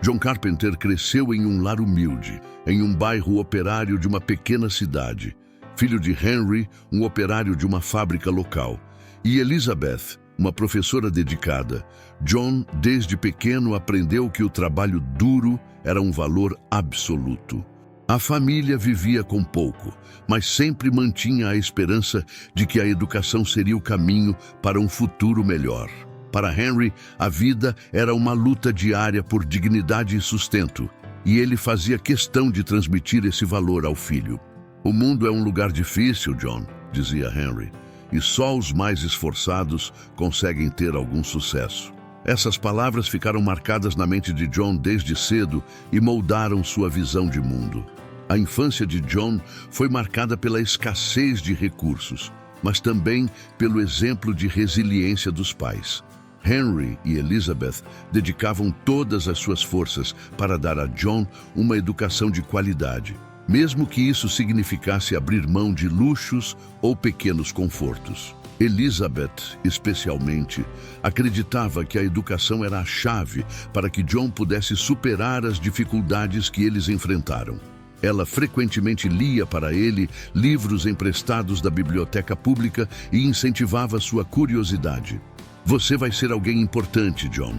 John Carpenter cresceu em um lar humilde, em um bairro operário de uma pequena cidade, filho de Henry, um operário de uma fábrica local, e Elizabeth, uma professora dedicada. John, desde pequeno, aprendeu que o trabalho duro era um valor absoluto. A família vivia com pouco, mas sempre mantinha a esperança de que a educação seria o caminho para um futuro melhor. Para Henry, a vida era uma luta diária por dignidade e sustento, e ele fazia questão de transmitir esse valor ao filho. "O mundo é um lugar difícil, John", dizia Henry, "e só os mais esforçados conseguem ter algum sucesso." Essas palavras ficaram marcadas na mente de John desde cedo e moldaram sua visão de mundo. A infância de John foi marcada pela escassez de recursos, mas também pelo exemplo de resiliência dos pais. Henry e Elizabeth dedicavam todas as suas forças para dar a John uma educação de qualidade, mesmo que isso significasse abrir mão de luxos ou pequenos confortos. Elizabeth, especialmente, acreditava que a educação era a chave para que John pudesse superar as dificuldades que eles enfrentaram. Ela frequentemente lia para ele livros emprestados da biblioteca pública e incentivava sua curiosidade. "Você vai ser alguém importante, John",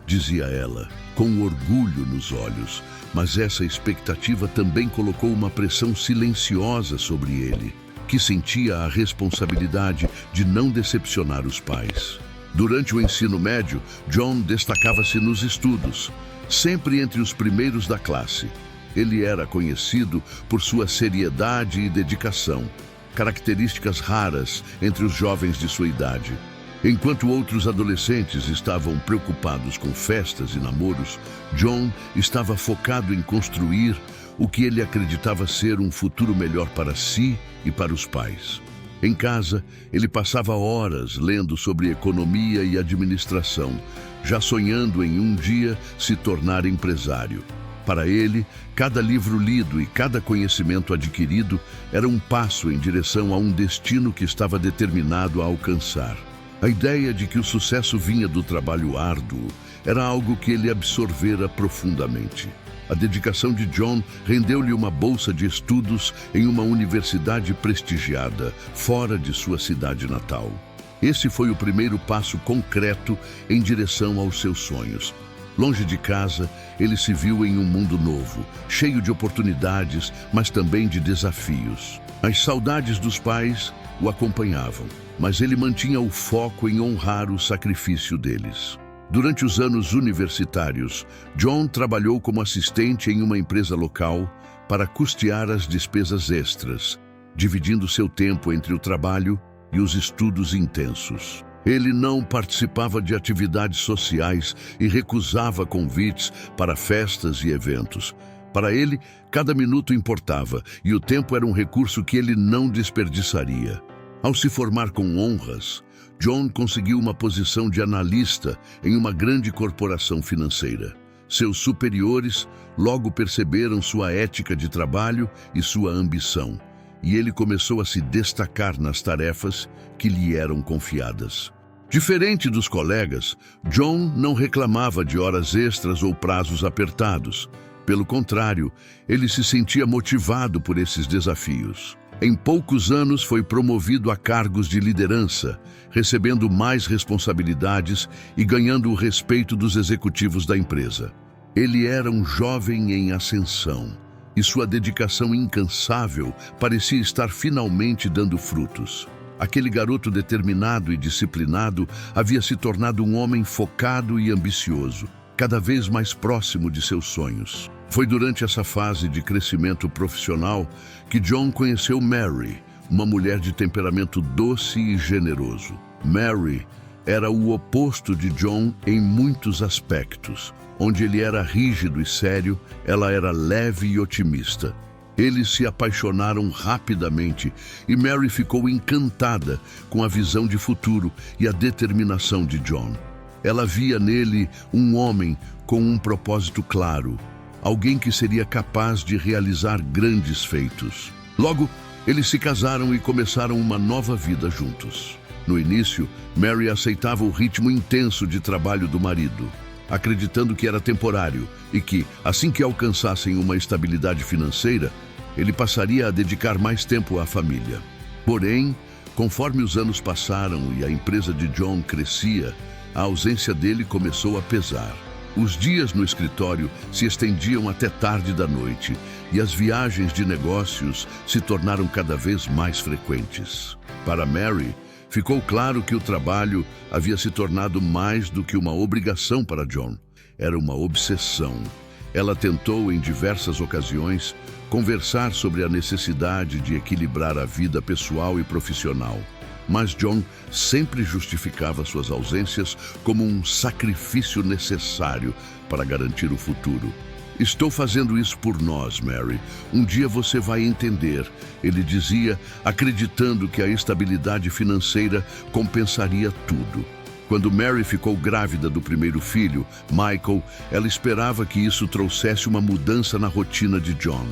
dizia ela, com orgulho nos olhos, mas essa expectativa também colocou uma pressão silenciosa sobre ele, que sentia a responsabilidade de não decepcionar os pais. Durante o ensino médio, John destacava-se nos estudos, sempre entre os primeiros da classe. Ele era conhecido por sua seriedade e dedicação, características raras entre os jovens de sua idade. Enquanto outros adolescentes estavam preocupados com festas e namoros, John estava focado em construir o que ele acreditava ser um futuro melhor para si e para os pais. Em casa, ele passava horas lendo sobre economia e administração, já sonhando em um dia se tornar empresário. Para ele, cada livro lido e cada conhecimento adquirido era um passo em direção a um destino que estava determinado a alcançar. A ideia de que o sucesso vinha do trabalho árduo era algo que ele absorvera profundamente. A dedicação de John rendeu-lhe uma bolsa de estudos em uma universidade prestigiada, fora de sua cidade natal. Esse foi o primeiro passo concreto em direção aos seus sonhos. Longe de casa, ele se viu em um mundo novo, cheio de oportunidades, mas também de desafios. As saudades dos pais o acompanhavam, mas ele mantinha o foco em honrar o sacrifício deles. Durante os anos universitários, John trabalhou como assistente em uma empresa local para custear as despesas extras, dividindo seu tempo entre o trabalho e os estudos intensos. Ele não participava de atividades sociais e recusava convites para festas e eventos. Para ele, cada minuto importava e o tempo era um recurso que ele não desperdiçaria. Ao se formar com honras, John conseguiu uma posição de analista em uma grande corporação financeira. Seus superiores logo perceberam sua ética de trabalho e sua ambição, e ele começou a se destacar nas tarefas que lhe eram confiadas. Diferente dos colegas, John não reclamava de horas extras ou prazos apertados. Pelo contrário, ele se sentia motivado por esses desafios. Em poucos anos foi promovido a cargos de liderança, recebendo mais responsabilidades e ganhando o respeito dos executivos da empresa. Ele era um jovem em ascensão, e sua dedicação incansável parecia estar finalmente dando frutos. Aquele garoto determinado e disciplinado havia se tornado um homem focado e ambicioso, cada vez mais próximo de seus sonhos. Foi durante essa fase de crescimento profissional que John conheceu Mary, uma mulher de temperamento doce e generoso. Mary era o oposto de John em muitos aspectos. Onde ele era rígido e sério, ela era leve e otimista. Eles se apaixonaram rapidamente e Mary ficou encantada com a visão de futuro e a determinação de John. Ela via nele um homem com um propósito claro, alguém que seria capaz de realizar grandes feitos. Logo, eles se casaram e começaram uma nova vida juntos. No início, Mary aceitava o ritmo intenso de trabalho do marido. acreditando que era temporário e que, assim que alcançassem uma estabilidade financeira, ele passaria a dedicar mais tempo à família. Porém, conforme os anos passaram e a empresa de John crescia, a ausência dele começou a pesar. Os dias no escritório se estendiam até tarde da noite e as viagens de negócios se tornaram cada vez mais frequentes. Para Mary, ficou claro que o trabalho havia se tornado mais do que uma obrigação para John. Era uma obsessão. Ela tentou, em diversas ocasiões, conversar sobre a necessidade de equilibrar a vida pessoal e profissional. Mas John sempre justificava suas ausências como um sacrifício necessário para garantir o futuro. "Estou fazendo isso por nós, Mary. Um dia você vai entender", ele dizia, acreditando que a estabilidade financeira compensaria tudo. Quando Mary ficou grávida do primeiro filho, Michael, ela esperava que isso trouxesse uma mudança na rotina de John.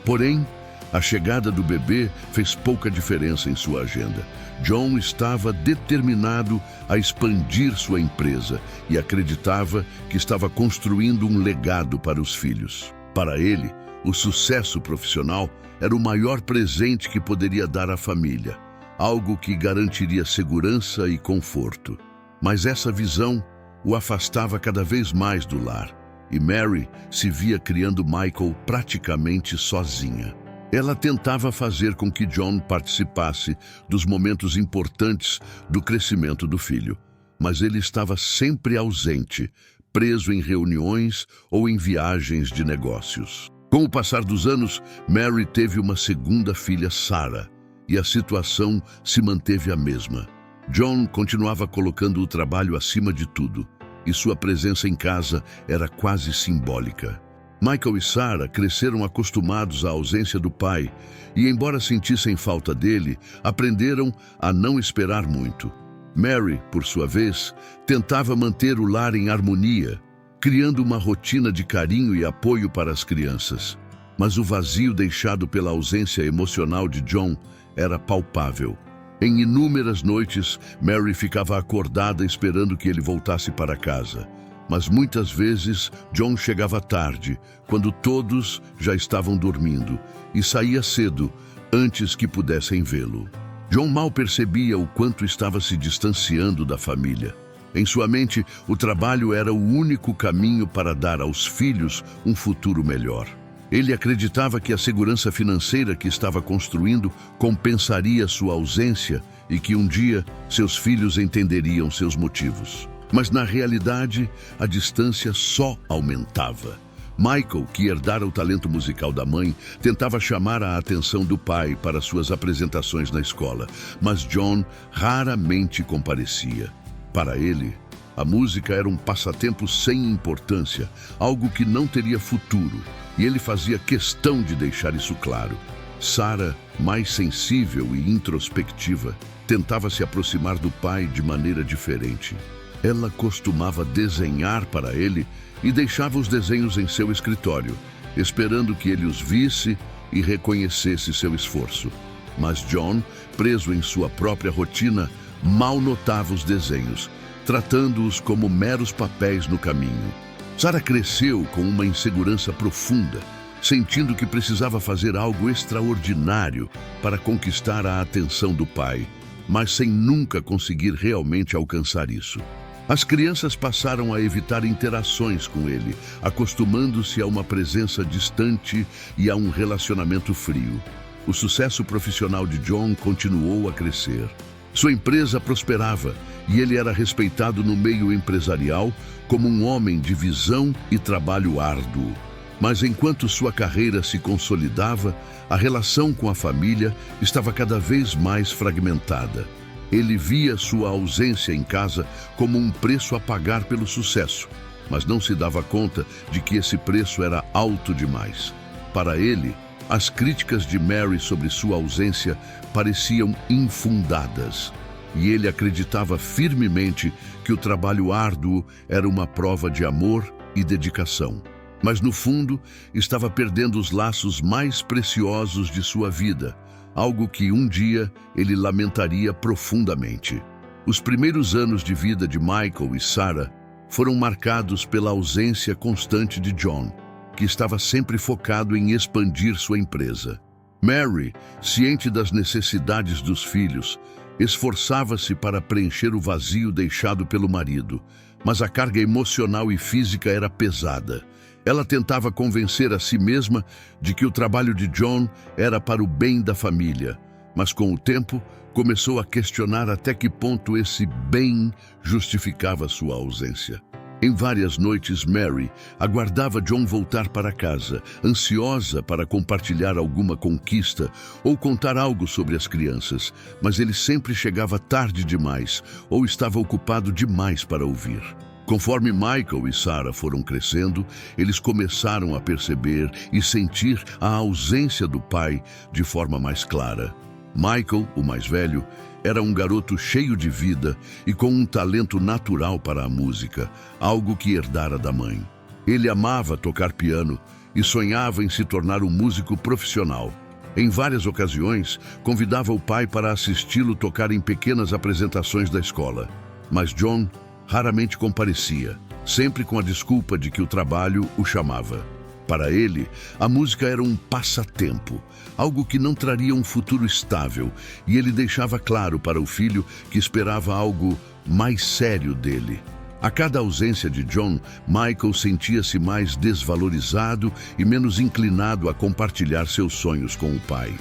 Porém, a chegada do bebê fez pouca diferença em sua agenda. John estava determinado a expandir sua empresa e acreditava que estava construindo um legado para os filhos. Para ele, o sucesso profissional era o maior presente que poderia dar à família, algo que garantiria segurança e conforto. Mas essa visão o afastava cada vez mais do lar, e Mary se via criando Michael praticamente sozinha. Ela tentava fazer com que John participasse dos momentos importantes do crescimento do filho, mas ele estava sempre ausente, preso em reuniões ou em viagens de negócios. Com o passar dos anos, Mary teve uma segunda filha, Sarah, e a situação se manteve a mesma. John continuava colocando o trabalho acima de tudo, e sua presença em casa era quase simbólica. Michael e Sarah cresceram acostumados à ausência do pai e, embora sentissem falta dele, aprenderam a não esperar muito. Mary, por sua vez, tentava manter o lar em harmonia, criando uma rotina de carinho e apoio para as crianças. Mas o vazio deixado pela ausência emocional de John era palpável. Em inúmeras noites, Mary ficava acordada esperando que ele voltasse para casa. Mas muitas vezes John chegava tarde, quando todos já estavam dormindo, e saía cedo, antes que pudessem vê-lo. John mal percebia o quanto estava se distanciando da família. Em sua mente, o trabalho era o único caminho para dar aos filhos um futuro melhor. Ele acreditava que a segurança financeira que estava construindo compensaria sua ausência e que um dia seus filhos entenderiam seus motivos. Mas na realidade, a distância só aumentava. Michael, que herdara o talento musical da mãe, tentava chamar a atenção do pai para suas apresentações na escola, mas John raramente comparecia. Para ele, a música era um passatempo sem importância, algo que não teria futuro, e ele fazia questão de deixar isso claro. Sarah, mais sensível e introspectiva, tentava se aproximar do pai de maneira diferente. Ela costumava desenhar para ele e deixava os desenhos em seu escritório, esperando que ele os visse e reconhecesse seu esforço. Mas John, preso em sua própria rotina, mal notava os desenhos, tratando-os como meros papéis no caminho. Sarah cresceu com uma insegurança profunda, sentindo que precisava fazer algo extraordinário para conquistar a atenção do pai, mas sem nunca conseguir realmente alcançar isso. As crianças passaram a evitar interações com ele, acostumando-se a uma presença distante e a um relacionamento frio. O sucesso profissional de John continuou a crescer. Sua empresa prosperava e ele era respeitado no meio empresarial como um homem de visão e trabalho árduo. Mas enquanto sua carreira se consolidava, a relação com a família estava cada vez mais fragmentada. Ele via sua ausência em casa como um preço a pagar pelo sucesso, mas não se dava conta de que esse preço era alto demais. Para ele, as críticas de Mary sobre sua ausência pareciam infundadas, e ele acreditava firmemente que o trabalho árduo era uma prova de amor e dedicação. Mas no fundo, estava perdendo os laços mais preciosos de sua vida, algo que um dia ele lamentaria profundamente. Os primeiros anos de vida de Michael e Sarah foram marcados pela ausência constante de John, que estava sempre focado em expandir sua empresa. Mary, ciente das necessidades dos filhos, esforçava-se para preencher o vazio deixado pelo marido, mas a carga emocional e física era pesada. Ela tentava convencer a si mesma de que o trabalho de John era para o bem da família, mas com o tempo começou a questionar até que ponto esse bem justificava sua ausência. Em várias noites, Mary aguardava John voltar para casa, ansiosa para compartilhar alguma conquista ou contar algo sobre as crianças, mas ele sempre chegava tarde demais ou estava ocupado demais para ouvir. Conforme Michael e Sarah foram crescendo, eles começaram a perceber e sentir a ausência do pai de forma mais clara. Michael, o mais velho, era um garoto cheio de vida e com um talento natural para a música, algo que herdara da mãe. Ele amava tocar piano e sonhava em se tornar um músico profissional. Em várias ocasiões, convidava o pai para assisti-lo tocar em pequenas apresentações da escola. Mas John raramente comparecia, sempre com a desculpa de que o trabalho o chamava. Para ele, a música era um passatempo, algo que não traria um futuro estável, e ele deixava claro para o filho que esperava algo mais sério dele. A cada ausência de John, Michael sentia-se mais desvalorizado e menos inclinado a compartilhar seus sonhos com o pai.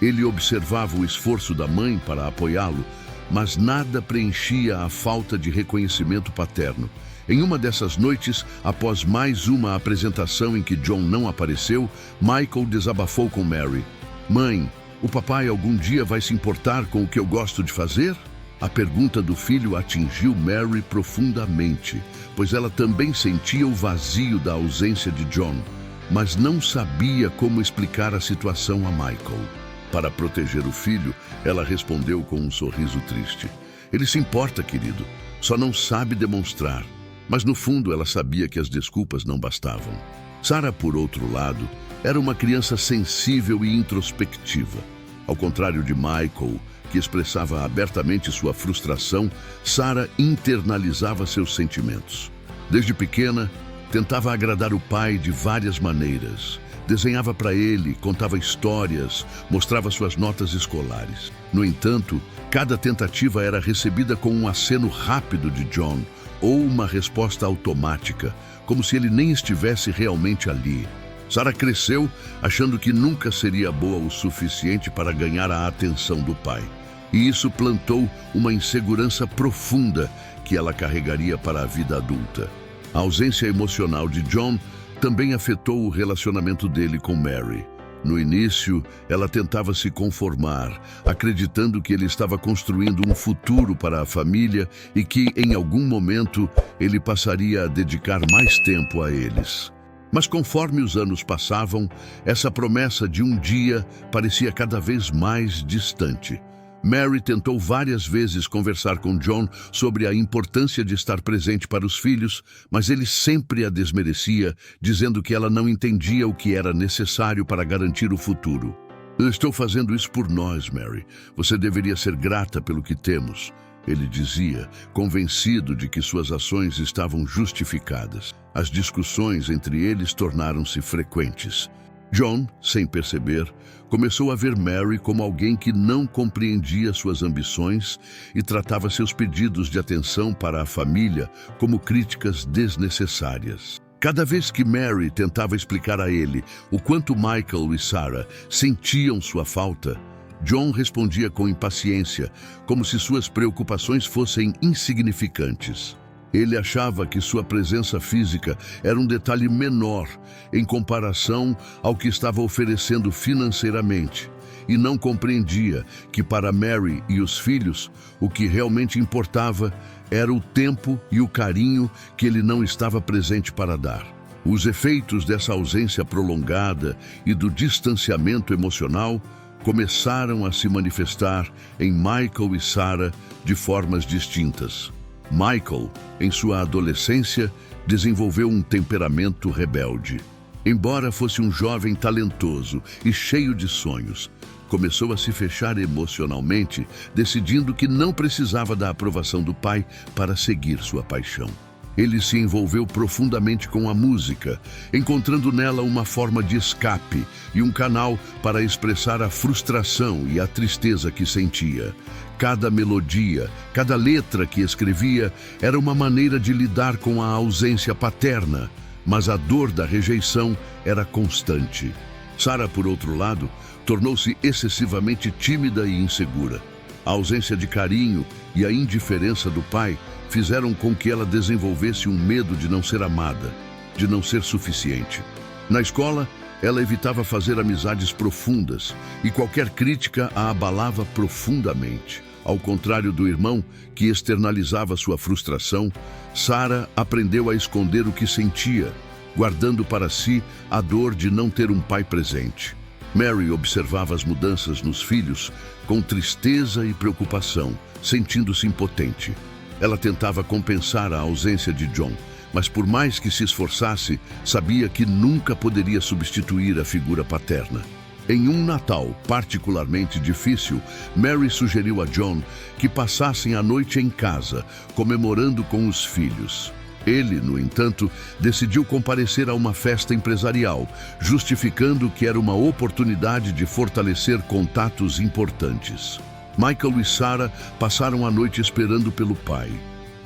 Ele observava o esforço da mãe para apoiá-lo, mas nada preenchia a falta de reconhecimento paterno. Em uma dessas noites, após mais uma apresentação em que John não apareceu, Michael desabafou com Mary. "Mãe, o papai algum dia vai se importar com o que eu gosto de fazer?" A pergunta do filho atingiu Mary profundamente, pois ela também sentia o vazio da ausência de John, mas não sabia como explicar a situação a Michael. Para proteger o filho, ela respondeu com um sorriso triste. "Ele se importa, querido, só não sabe demonstrar." Mas no fundo ela sabia que as desculpas não bastavam. Sarah, por outro lado, era uma criança sensível e introspectiva. Ao contrário de Michael, que expressava abertamente sua frustração, Sarah internalizava seus sentimentos. Desde pequena, tentava agradar o pai de várias maneiras. Desenhava para ele, contava histórias, mostrava suas notas escolares. No entanto, cada tentativa era recebida com um aceno rápido de John, ou uma resposta automática, como se ele nem estivesse realmente ali. Sarah cresceu achando que nunca seria boa o suficiente para ganhar a atenção do pai. E isso plantou uma insegurança profunda que ela carregaria para a vida adulta. A ausência emocional de John também afetou o relacionamento dele com Mary. No início, ela tentava se conformar, acreditando que ele estava construindo um futuro para a família e que, em algum momento, ele passaria a dedicar mais tempo a eles. Mas conforme os anos passavam, essa promessa de um dia parecia cada vez mais distante. Mary tentou várias vezes conversar com John sobre a importância de estar presente para os filhos, mas ele sempre a desmerecia, dizendo que ela não entendia o que era necessário para garantir o futuro. "Eu estou fazendo isso por nós, Mary. Você deveria ser grata pelo que temos", ele dizia, convencido de que suas ações estavam justificadas. As discussões entre eles tornaram-se frequentes. John, sem perceber, começou a ver Mary como alguém que não compreendia suas ambições e tratava seus pedidos de atenção para a família como críticas desnecessárias. Cada vez que Mary tentava explicar a ele o quanto Michael e Sarah sentiam sua falta, John respondia com impaciência, como se suas preocupações fossem insignificantes. Ele achava que sua presença física era um detalhe menor em comparação ao que estava oferecendo financeiramente, e não compreendia que para Mary e os filhos o que realmente importava era o tempo e o carinho que ele não estava presente para dar. Os efeitos dessa ausência prolongada e do distanciamento emocional começaram a se manifestar em Michael e Sarah de formas distintas. Michael, em sua adolescência, desenvolveu um temperamento rebelde. Embora fosse um jovem talentoso e cheio de sonhos, começou a se fechar emocionalmente, decidindo que não precisava da aprovação do pai para seguir sua paixão. Ele se envolveu profundamente com a música, encontrando nela uma forma de escape e um canal para expressar a frustração e a tristeza que sentia. Cada melodia, cada letra que escrevia era uma maneira de lidar com a ausência paterna, mas a dor da rejeição era constante. Sarah, por outro lado, tornou-se excessivamente tímida e insegura. A ausência de carinho e a indiferença do pai fizeram com que ela desenvolvesse um medo de não ser amada, de não ser suficiente. Na escola, ela evitava fazer amizades profundas e qualquer crítica a abalava profundamente. Ao contrário do irmão, que externalizava sua frustração, Sarah aprendeu a esconder o que sentia, guardando para si a dor de não ter um pai presente. Mary observava as mudanças nos filhos com tristeza e preocupação, sentindo-se impotente. Ela tentava compensar a ausência de John, mas por mais que se esforçasse, sabia que nunca poderia substituir a figura paterna. Em um Natal particularmente difícil, Mary sugeriu a John que passassem a noite em casa, comemorando com os filhos. Ele, no entanto, decidiu comparecer a uma festa empresarial, justificando que era uma oportunidade de fortalecer contatos importantes. Michael e Sarah passaram a noite esperando pelo pai,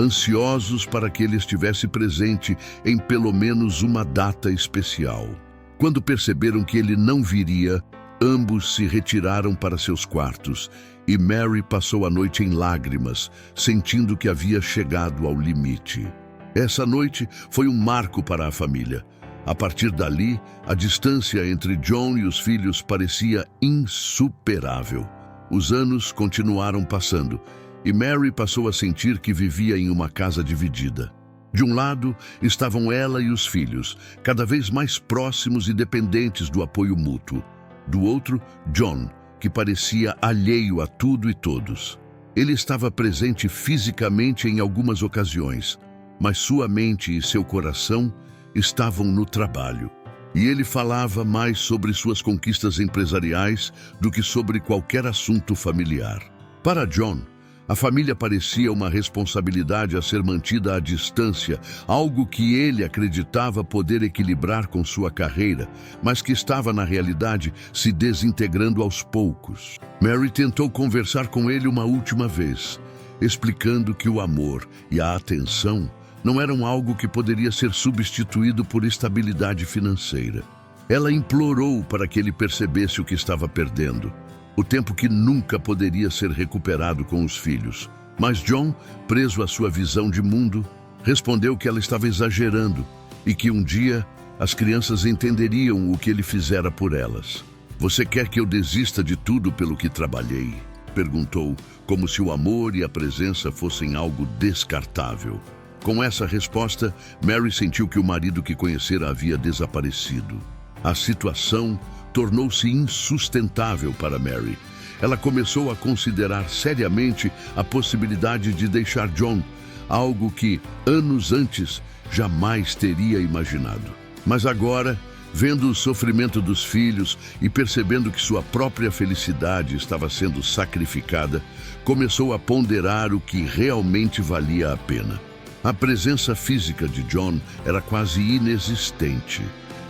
ansiosos para que ele estivesse presente em pelo menos uma data especial. Quando perceberam que ele não viria, ambos se retiraram para seus quartos e Mary passou a noite em lágrimas, sentindo que havia chegado ao limite. Essa noite foi um marco para a família. A partir dali, a distância entre John e os filhos parecia insuperável. Os anos continuaram passando e Mary passou a sentir que vivia em uma casa dividida. De um lado, estavam ela e os filhos, cada vez mais próximos e dependentes do apoio mútuo. Do outro, John, que parecia alheio a tudo e todos. Ele estava presente fisicamente em algumas ocasiões, mas sua mente e seu coração estavam no trabalho. E ele falava mais sobre suas conquistas empresariais do que sobre qualquer assunto familiar. Para John, a família parecia uma responsabilidade a ser mantida à distância, algo que ele acreditava poder equilibrar com sua carreira, mas que estava, na realidade, se desintegrando aos poucos. Mary tentou conversar com ele uma última vez, explicando que o amor e a atenção não eram algo que poderia ser substituído por estabilidade financeira. Ela implorou para que ele percebesse o que estava perdendo, o tempo que nunca poderia ser recuperado com os filhos. Mas John, preso à sua visão de mundo, respondeu que ela estava exagerando e que um dia as crianças entenderiam o que ele fizera por elas. "Você quer que eu desista de tudo pelo que trabalhei?" perguntou, como se o amor e a presença fossem algo descartável. Com essa resposta, Mary sentiu que o marido que conhecera havia desaparecido. A situação tornou-se insustentável para Mary. Ela começou a considerar seriamente a possibilidade de deixar John, algo que, anos antes, jamais teria imaginado. Mas agora, vendo o sofrimento dos filhos e percebendo que sua própria felicidade estava sendo sacrificada, começou a ponderar o que realmente valia a pena. A presença física de John era quase inexistente.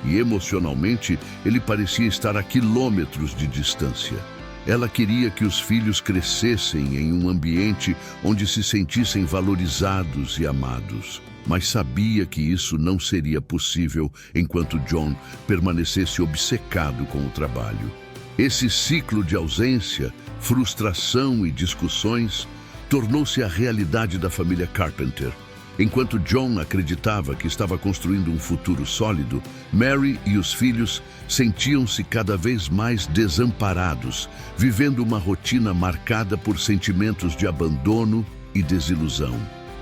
E emocionalmente ele parecia estar a quilômetros de distância. Ela queria que os filhos crescessem em um ambiente onde se sentissem valorizados e amados, mas sabia que isso não seria possível enquanto John permanecesse obcecado com o trabalho. Esse ciclo de ausência, frustração e discussões tornou-se a realidade da família Carpenter. Enquanto John acreditava que estava construindo um futuro sólido, Mary e os filhos sentiam-se cada vez mais desamparados, vivendo uma rotina marcada por sentimentos de abandono e desilusão.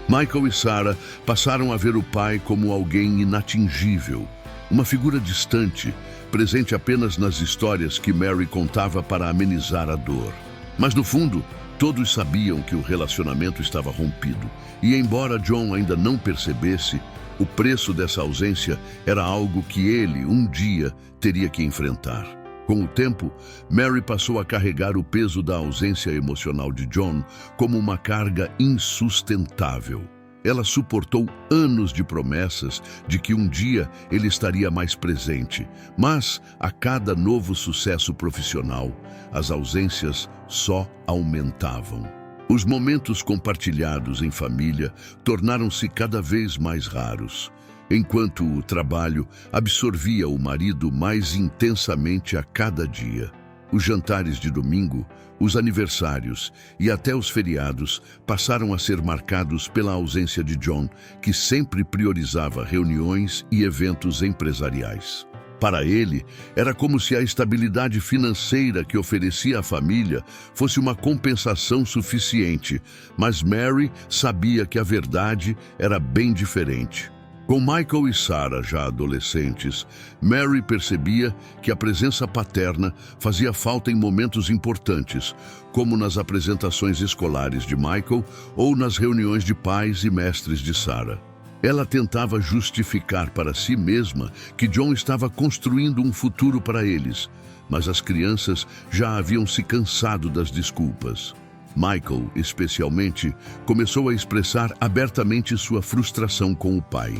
Michael e Sarah passaram a ver o pai como alguém inatingível, uma figura distante, presente apenas nas histórias que Mary contava para amenizar a dor. Mas no fundo, todos sabiam que o relacionamento estava rompido, e embora John ainda não percebesse, o preço dessa ausência era algo que ele, um dia, teria que enfrentar. Com o tempo, Mary passou a carregar o peso da ausência emocional de John como uma carga insustentável. Ela suportou anos de promessas de que um dia ele estaria mais presente, mas a cada novo sucesso profissional, as ausências só aumentavam. Os momentos compartilhados em família tornaram-se cada vez mais raros, enquanto o trabalho absorvia o marido mais intensamente a cada dia. Os jantares de domingo, os aniversários e até os feriados passaram a ser marcados pela ausência de John, que sempre priorizava reuniões e eventos empresariais. Para ele, era como se a estabilidade financeira que oferecia à família fosse uma compensação suficiente, mas Mary sabia que a verdade era bem diferente. Com Michael e Sarah já adolescentes, Mary percebia que a presença paterna fazia falta em momentos importantes, como nas apresentações escolares de Michael ou nas reuniões de pais e mestres de Sarah. Ela tentava justificar para si mesma que John estava construindo um futuro para eles, mas as crianças já haviam se cansado das desculpas. Michael, especialmente, começou a expressar abertamente sua frustração com o pai.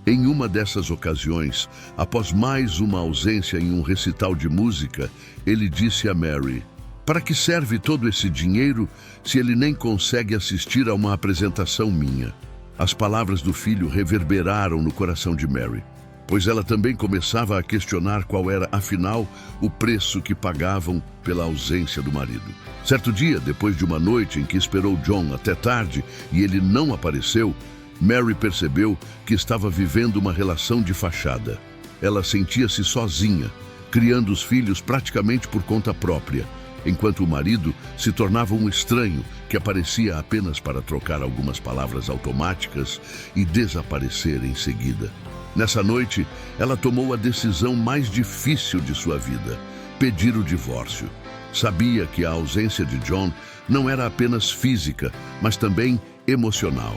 Em uma dessas ocasiões, após mais uma ausência em um recital de música, ele disse a Mary: "Para que serve todo esse dinheiro se ele nem consegue assistir a uma apresentação minha?" As palavras do filho reverberaram no coração de Mary, pois ela também começava a questionar qual era, afinal, o preço que pagavam pela ausência do marido. Certo dia, depois de uma noite em que esperou John até tarde e ele não apareceu, Mary percebeu que estava vivendo uma relação de fachada. Ela sentia-se sozinha, criando os filhos praticamente por conta própria, enquanto o marido se tornava um estranho que aparecia apenas para trocar algumas palavras automáticas e desaparecer em seguida. Nessa noite, ela tomou a decisão mais difícil de sua vida: pedir o divórcio. Sabia que a ausência de John não era apenas física, mas também emocional.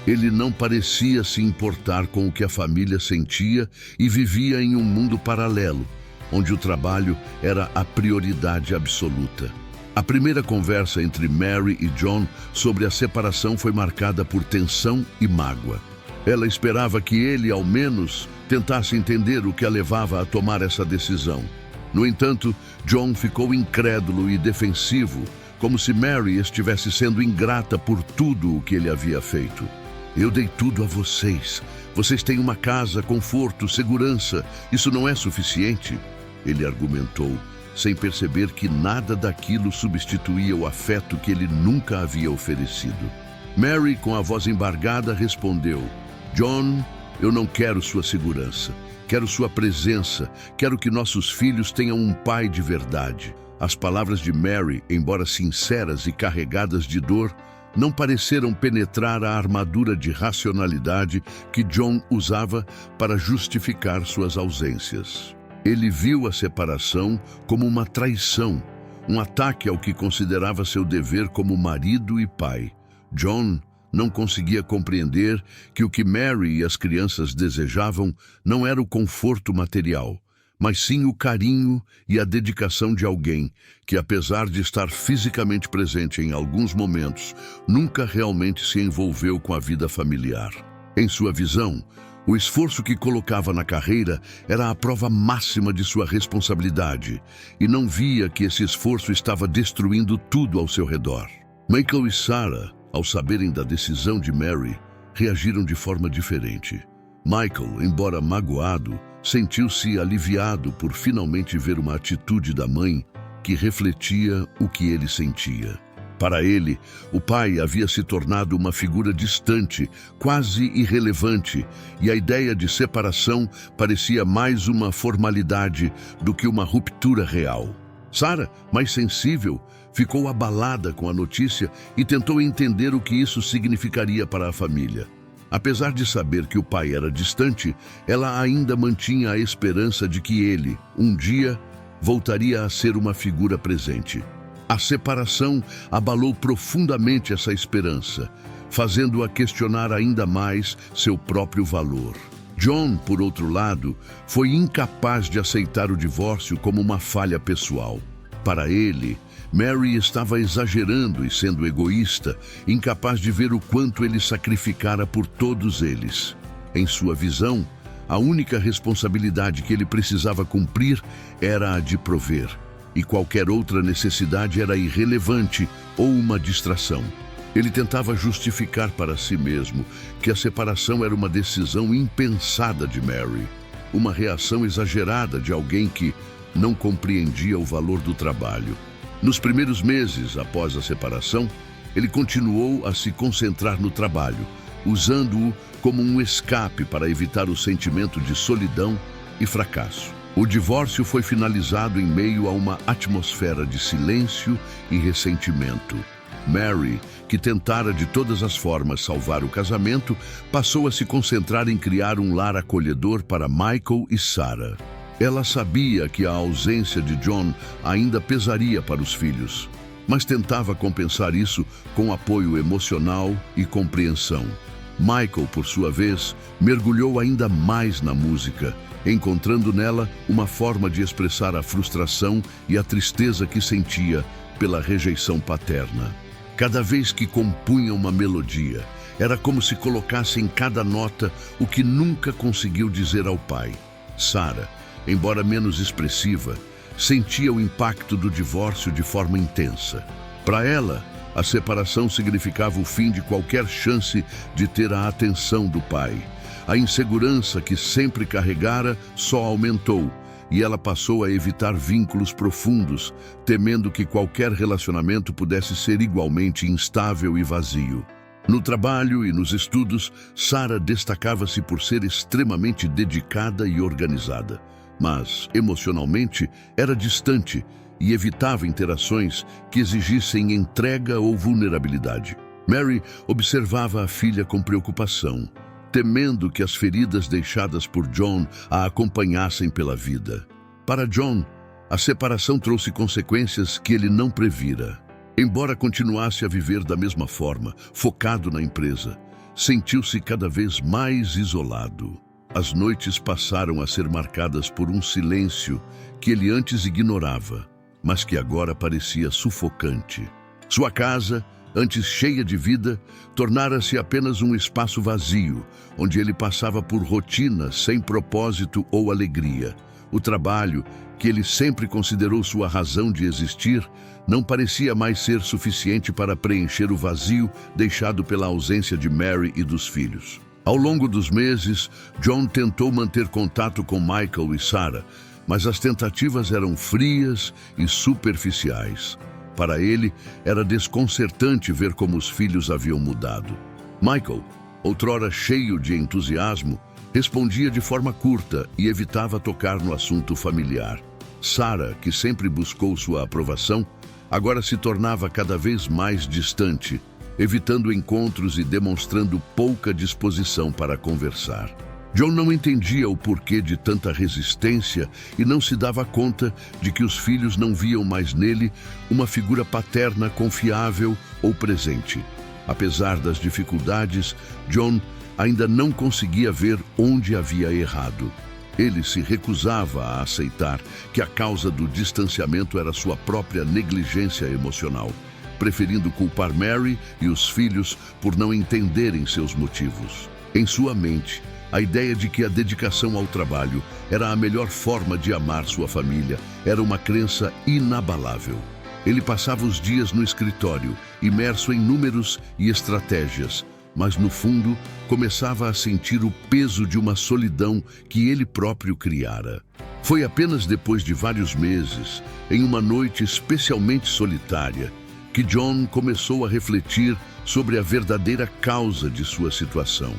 Ele não parecia se importar com o que a família sentia e vivia em um mundo paralelo, onde o trabalho era a prioridade absoluta. A primeira conversa entre Mary e John sobre a separação foi marcada por tensão e mágoa. Ela esperava que ele, ao menos, tentasse entender o que a levava a tomar essa decisão. No entanto, John ficou incrédulo e defensivo, como se Mary estivesse sendo ingrata por tudo o que ele havia feito. "Eu dei tudo a vocês. Vocês têm uma casa, conforto, segurança. Isso não é suficiente?" Ele argumentou, sem perceber que nada daquilo substituía o afeto que ele nunca havia oferecido. Mary, com a voz embargada, respondeu: "John, eu não quero sua segurança. Quero sua presença. Quero que nossos filhos tenham um pai de verdade." As palavras de Mary, embora sinceras e carregadas de dor, não pareceram penetrar a armadura de racionalidade que John usava para justificar suas ausências. Ele viu a separação como uma traição, um ataque ao que considerava seu dever como marido e pai. John não conseguia compreender que o que Mary e as crianças desejavam não era o conforto material, mas sim o carinho e a dedicação de alguém que, apesar de estar fisicamente presente em alguns momentos, nunca realmente se envolveu com a vida familiar. Em sua visão, o esforço que colocava na carreira era a prova máxima de sua responsabilidade, e não via que esse esforço estava destruindo tudo ao seu redor. Michael e Sarah, ao saberem da decisão de Mary, reagiram de forma diferente. Michael, embora magoado, sentiu-se aliviado por finalmente ver uma atitude da mãe que refletia o que ele sentia. Para ele, o pai havia se tornado uma figura distante, quase irrelevante, e a ideia de separação parecia mais uma formalidade do que uma ruptura real. Sarah, mais sensível, ficou abalada com a notícia e tentou entender o que isso significaria para a família. Apesar de saber que o pai era distante, ela ainda mantinha a esperança de que ele, um dia, voltaria a ser uma figura presente. A separação abalou profundamente essa esperança, fazendo-a questionar ainda mais seu próprio valor. John, por outro lado, foi incapaz de aceitar o divórcio como uma falha pessoal. Para ele, Mary estava exagerando e sendo egoísta, incapaz de ver o quanto ele sacrificara por todos eles. Em sua visão, a única responsabilidade que ele precisava cumprir era a de prover, e qualquer outra necessidade era irrelevante ou uma distração. Ele tentava justificar para si mesmo que a separação era uma decisão impensada de Mary, uma reação exagerada de alguém que não compreendia o valor do trabalho. Nos primeiros meses após a separação, ele continuou a se concentrar no trabalho, usando-o como um escape para evitar o sentimento de solidão e fracasso. O divórcio foi finalizado em meio a uma atmosfera de silêncio e ressentimento. Mary, que tentara de todas as formas salvar o casamento, passou a se concentrar em criar um lar acolhedor para Michael e Sarah. Ela sabia que a ausência de John ainda pesaria para os filhos, mas tentava compensar isso com apoio emocional e compreensão. Michael, por sua vez, mergulhou ainda mais na música, encontrando nela uma forma de expressar a frustração e a tristeza que sentia pela rejeição paterna. Cada vez que compunha uma melodia, era como se colocasse em cada nota o que nunca conseguiu dizer ao pai. Sarah, embora menos expressiva, sentia o impacto do divórcio de forma intensa. Para ela, a separação significava o fim de qualquer chance de ter a atenção do pai. A insegurança que sempre carregara só aumentou, e ela passou a evitar vínculos profundos, temendo que qualquer relacionamento pudesse ser igualmente instável e vazio. No trabalho e nos estudos, Sarah destacava-se por ser extremamente dedicada e organizada, mas, emocionalmente, era distante e evitava interações que exigissem entrega ou vulnerabilidade. Mary observava a filha com preocupação, temendo que as feridas deixadas por John a acompanhassem pela vida. Para John, a separação trouxe consequências que ele não previra. Embora continuasse a viver da mesma forma, focado na empresa, sentiu-se cada vez mais isolado. As noites passaram a ser marcadas por um silêncio que ele antes ignorava, mas que agora parecia sufocante. Sua casa, antes cheia de vida, tornara-se apenas um espaço vazio, onde ele passava por rotina sem propósito ou alegria. O trabalho, que ele sempre considerou sua razão de existir, não parecia mais ser suficiente para preencher o vazio deixado pela ausência de Mary e dos filhos. Ao longo dos meses, John tentou manter contato com Michael e Sarah, mas as tentativas eram frias e superficiais. Para ele, era desconcertante ver como os filhos haviam mudado. Michael, outrora cheio de entusiasmo, respondia de forma curta e evitava tocar no assunto familiar. Sarah, que sempre buscou sua aprovação, agora se tornava cada vez mais distante, evitando encontros e demonstrando pouca disposição para conversar. John não entendia o porquê de tanta resistência e não se dava conta de que os filhos não viam mais nele uma figura paterna confiável ou presente. Apesar das dificuldades, John ainda não conseguia ver onde havia errado. Ele se recusava a aceitar que a causa do distanciamento era sua própria negligência emocional, preferindo culpar Mary e os filhos por não entenderem seus motivos. Em sua mente, a ideia de que a dedicação ao trabalho era a melhor forma de amar sua família era uma crença inabalável. Ele passava os dias no escritório, imerso em números e estratégias, mas no fundo começava a sentir o peso de uma solidão que ele próprio criara. Foi apenas depois de vários meses, em uma noite especialmente solitária, que John começou a refletir sobre a verdadeira causa de sua situação.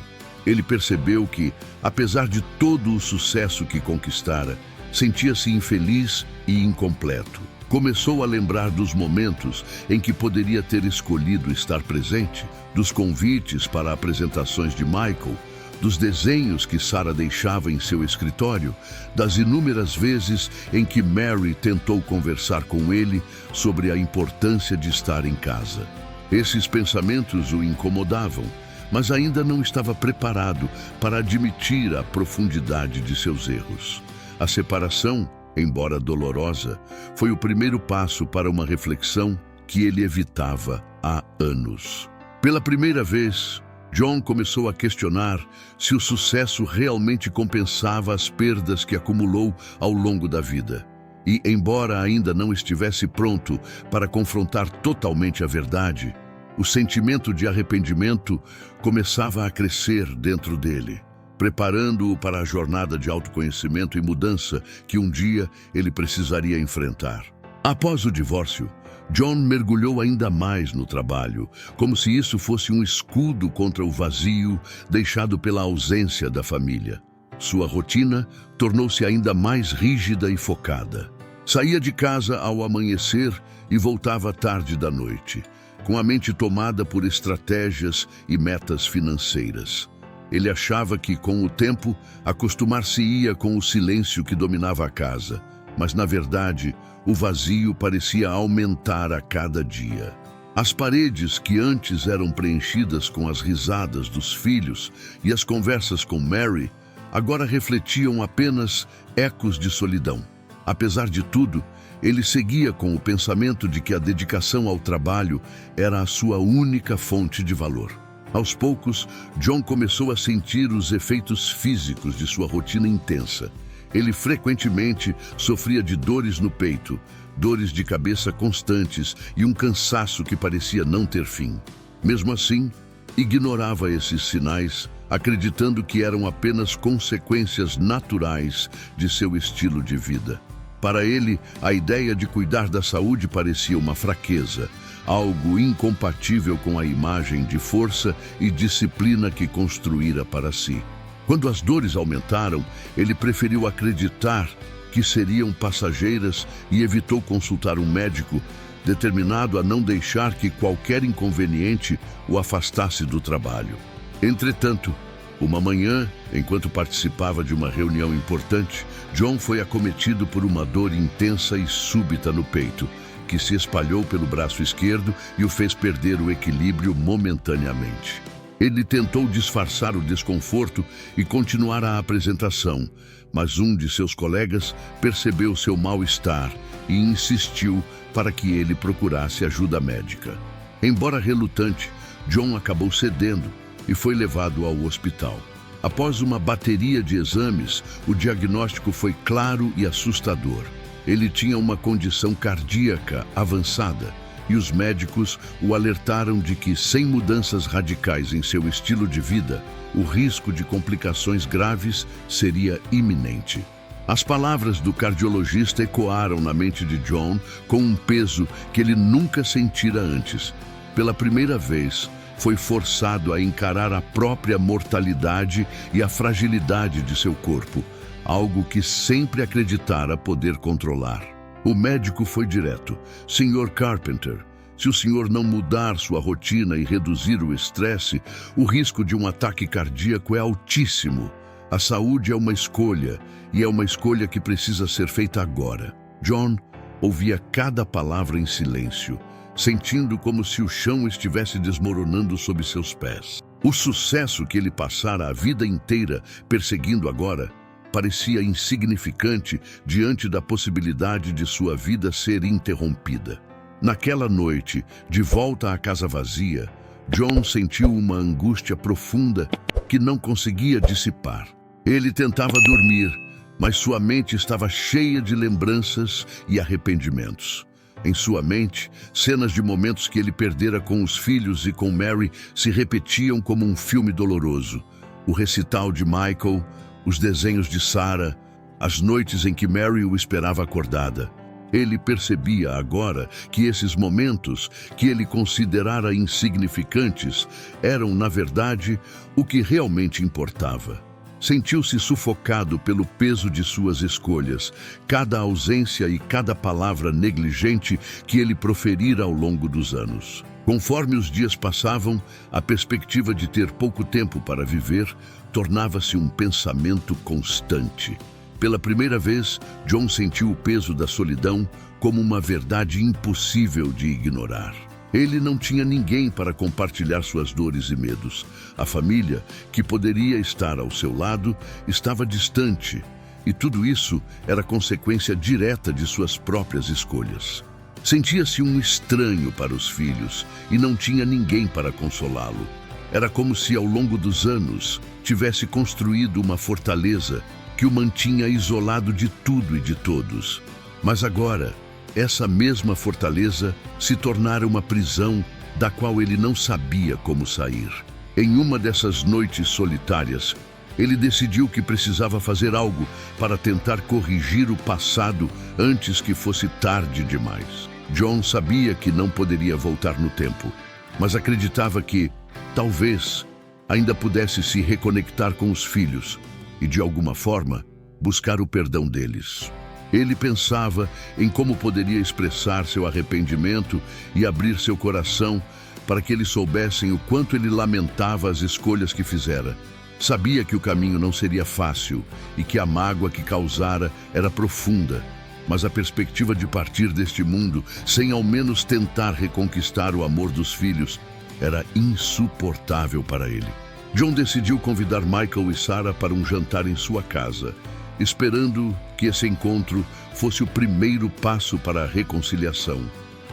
Ele percebeu que, apesar de todo o sucesso que conquistara, sentia-se infeliz e incompleto. Começou a lembrar dos momentos em que poderia ter escolhido estar presente, dos convites para apresentações de Michael, dos desenhos que Sarah deixava em seu escritório, das inúmeras vezes em que Mary tentou conversar com ele sobre a importância de estar em casa. Esses pensamentos o incomodavam, mas ainda não estava preparado para admitir a profundidade de seus erros. A separação, embora dolorosa, foi o primeiro passo para uma reflexão que ele evitava há anos. Pela primeira vez, John começou a questionar se o sucesso realmente compensava as perdas que acumulou ao longo da vida. E, embora ainda não estivesse pronto para confrontar totalmente a verdade, o sentimento de arrependimento começava a crescer dentro dele, preparando-o para a jornada de autoconhecimento e mudança que um dia ele precisaria enfrentar. Após o divórcio, John mergulhou ainda mais no trabalho, como se isso fosse um escudo contra o vazio deixado pela ausência da família. Sua rotina tornou-se ainda mais rígida e focada. Saía de casa ao amanhecer e voltava tarde da noite, com a mente tomada por estratégias e metas financeiras. Ele achava que, com o tempo, acostumar-se-ia com o silêncio que dominava a casa, mas, na verdade, o vazio parecia aumentar a cada dia. As paredes que antes eram preenchidas com as risadas dos filhos e as conversas com Mary, agora refletiam apenas ecos de solidão. Apesar de tudo, ele seguia com o pensamento de que a dedicação ao trabalho era a sua única fonte de valor. Aos poucos, John começou a sentir os efeitos físicos de sua rotina intensa. Ele frequentemente sofria de dores no peito, dores de cabeça constantes e um cansaço que parecia não ter fim. Mesmo assim, ignorava esses sinais, acreditando que eram apenas consequências naturais de seu estilo de vida. Para ele, a ideia de cuidar da saúde parecia uma fraqueza, algo incompatível com a imagem de força e disciplina que construíra para si. Quando as dores aumentaram, ele preferiu acreditar que seriam passageiras e evitou consultar um médico, determinado a não deixar que qualquer inconveniente o afastasse do trabalho. Entretanto, uma manhã, enquanto participava de uma reunião importante, John foi acometido por uma dor intensa e súbita no peito, que se espalhou pelo braço esquerdo e o fez perder o equilíbrio momentaneamente. Ele tentou disfarçar o desconforto e continuar a apresentação, mas um de seus colegas percebeu seu mal-estar e insistiu para que ele procurasse ajuda médica. Embora relutante, John acabou cedendo e foi levado ao hospital. Após uma bateria de exames, o diagnóstico foi claro e assustador. Ele tinha uma condição cardíaca avançada e os médicos o alertaram de que, sem mudanças radicais em seu estilo de vida, o risco de complicações graves seria iminente. As palavras do cardiologista ecoaram na mente de John com um peso que ele nunca sentira antes. Pela primeira vez, foi forçado a encarar a própria mortalidade e a fragilidade de seu corpo, algo que sempre acreditara poder controlar. O médico foi direto: Sr. Carpenter, se o senhor não mudar sua rotina e reduzir o estresse, o risco de um ataque cardíaco é altíssimo. A saúde é uma escolha, e é uma escolha que precisa ser feita agora. John ouvia cada palavra em silêncio, sentindo como se o chão estivesse desmoronando sob seus pés. O sucesso que ele passara a vida inteira perseguindo agora parecia insignificante diante da possibilidade de sua vida ser interrompida. Naquela noite, de volta à casa vazia, John sentiu uma angústia profunda que não conseguia dissipar. Ele tentava dormir, mas sua mente estava cheia de lembranças e arrependimentos. Em sua mente, cenas de momentos que ele perdera com os filhos e com Mary se repetiam como um filme doloroso. O recital de Michael, os desenhos de Sarah, as noites em que Mary o esperava acordada. Ele percebia agora que esses momentos, que ele considerara insignificantes, eram, na verdade, o que realmente importava. Sentiu-se sufocado pelo peso de suas escolhas, cada ausência e cada palavra negligente que ele proferira ao longo dos anos. Conforme os dias passavam, a perspectiva de ter pouco tempo para viver tornava-se um pensamento constante. Pela primeira vez, John sentiu o peso da solidão como uma verdade impossível de ignorar. Ele não tinha ninguém para compartilhar suas dores e medos. A família, que poderia estar ao seu lado, estava distante, E tudo isso era consequência direta de suas próprias escolhas. Sentia-se um estranho para os filhos e não tinha ninguém para consolá-lo. Era como se, ao longo dos anos, tivesse construído uma fortaleza que o mantinha isolado de tudo e de todos. Mas agora, essa mesma fortaleza se tornara uma prisão da qual ele não sabia como sair. Em uma dessas noites solitárias, ele decidiu que precisava fazer algo para tentar corrigir o passado antes que fosse tarde demais. John sabia que não poderia voltar no tempo, mas acreditava que, talvez, ainda pudesse se reconectar com os filhos e, de alguma forma, buscar o perdão deles. Ele pensava em como poderia expressar seu arrependimento e abrir seu coração para que eles soubessem o quanto ele lamentava as escolhas que fizera. Sabia que o caminho não seria fácil e que a mágoa que causara era profunda, mas a perspectiva de partir deste mundo sem ao menos tentar reconquistar o amor dos filhos era insuportável para ele. John decidiu convidar Michael e Sarah para um jantar em sua casa, esperando que esse encontro fosse o primeiro passo para a reconciliação.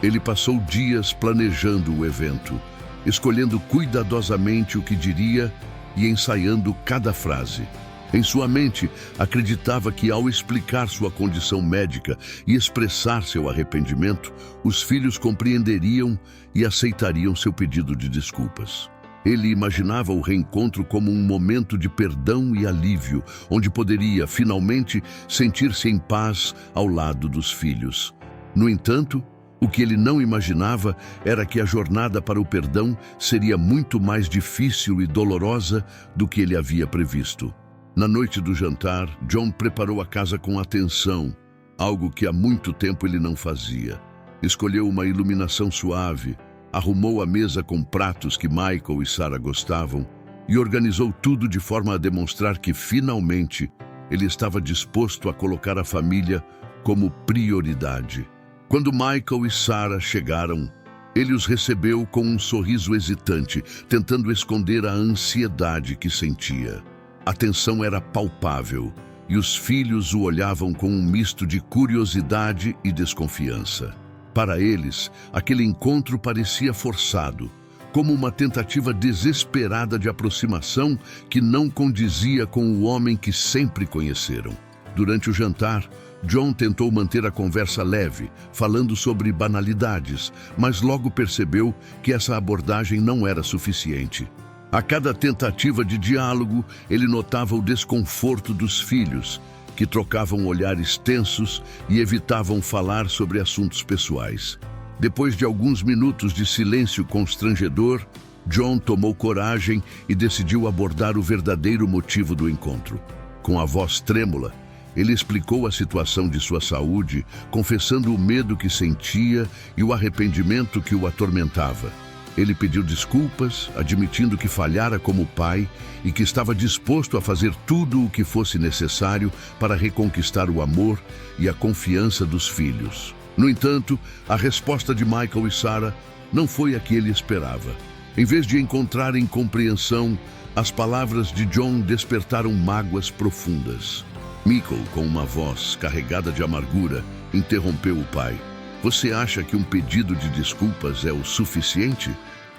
Ele passou dias planejando o evento, escolhendo cuidadosamente o que diria e ensaiando cada frase. Em sua mente, acreditava que ao explicar sua condição médica e expressar seu arrependimento, os filhos compreenderiam e aceitariam seu pedido de desculpas. Ele imaginava o reencontro como um momento de perdão e alívio, onde poderia, finalmente, sentir-se em paz ao lado dos filhos. No entanto, o que ele não imaginava era que a jornada para o perdão seria muito mais difícil e dolorosa do que ele havia previsto. Na noite do jantar, John preparou a casa com atenção, algo que há muito tempo ele não fazia. Escolheu uma iluminação suave, arrumou a mesa com pratos que Michael e Sarah gostavam e organizou tudo de forma a demonstrar que, finalmente, ele estava disposto a colocar a família como prioridade. Quando Michael e Sarah chegaram, ele os recebeu com um sorriso hesitante, tentando esconder a ansiedade que sentia. A tensão era palpável e os filhos o olhavam com um misto de curiosidade e desconfiança. Para eles, aquele encontro parecia forçado, como uma tentativa desesperada de aproximação que não condizia com o homem que sempre conheceram. Durante o jantar, John tentou manter a conversa leve, falando sobre banalidades, mas logo percebeu que essa abordagem não era suficiente. A cada tentativa de diálogo, ele notava o desconforto dos filhos, que trocavam olhares tensos e evitavam falar sobre assuntos pessoais. Depois de alguns minutos de silêncio constrangedor, John tomou coragem e decidiu abordar o verdadeiro motivo do encontro. Com a voz trêmula, ele explicou a situação de sua saúde, confessando o medo que sentia e o arrependimento que o atormentava. Ele pediu desculpas, admitindo que falhara como pai e que estava disposto a fazer tudo o que fosse necessário para reconquistar o amor e a confiança dos filhos. No entanto, a resposta de Michael e Sarah não foi a que ele esperava. Em vez de encontrarem compreensão, as palavras de John despertaram mágoas profundas. Michael, com uma voz carregada de amargura, interrompeu o pai. Você acha que um pedido de desculpas é o suficiente?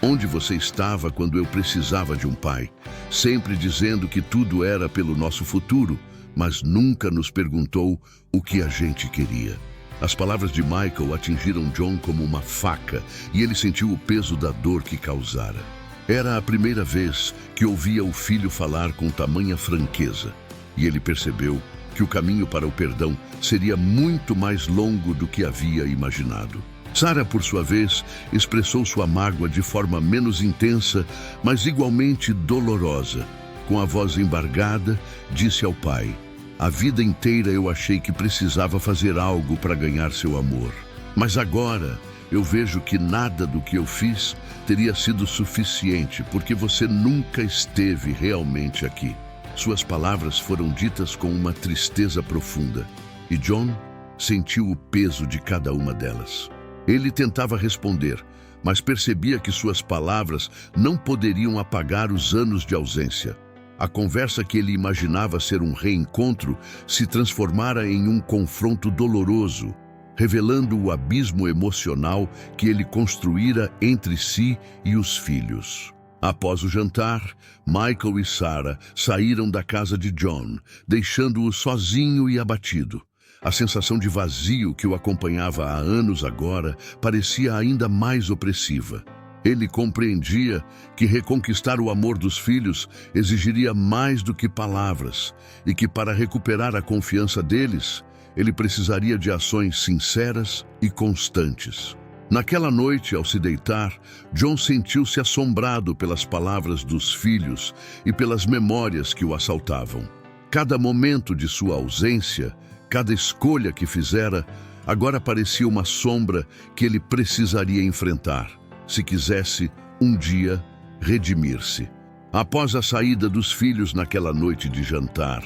Onde você estava quando eu precisava de um pai? Sempre dizendo que tudo era pelo nosso futuro, mas nunca nos perguntou o que a gente queria. As palavras de Michael atingiram John como uma faca e ele sentiu o peso da dor que causara. Era a primeira vez que ouvia o filho falar com tamanha franqueza e ele percebeu que o caminho para o perdão seria muito mais longo do que havia imaginado. Sarah, por sua vez, expressou sua mágoa de forma menos intensa, mas igualmente dolorosa. Com a voz embargada, disse ao pai: a vida inteira eu achei que precisava fazer algo para ganhar seu amor. Mas agora eu vejo que nada do que eu fiz teria sido suficiente, porque você nunca esteve realmente aqui. Suas palavras foram ditas com uma tristeza profunda, e John sentiu o peso de cada uma delas. Ele tentava responder, mas percebia que suas palavras não poderiam apagar os anos de ausência. A conversa que ele imaginava ser um reencontro se transformara em um confronto doloroso, revelando o abismo emocional que ele construíra entre si e os filhos. Após o jantar, Michael e Sarah saíram da casa de John, deixando-o sozinho e abatido. A sensação de vazio que o acompanhava há anos agora parecia ainda mais opressiva. Ele compreendia que reconquistar o amor dos filhos exigiria mais do que palavras e que, para recuperar a confiança deles, ele precisaria de ações sinceras e constantes. Naquela noite, ao se deitar, John sentiu-se assombrado pelas palavras dos filhos e pelas memórias que o assaltavam. Cada momento de sua ausência, cada escolha que fizera, agora parecia uma sombra que ele precisaria enfrentar, se quisesse, um dia, redimir-se. Após a saída dos filhos naquela noite de jantar,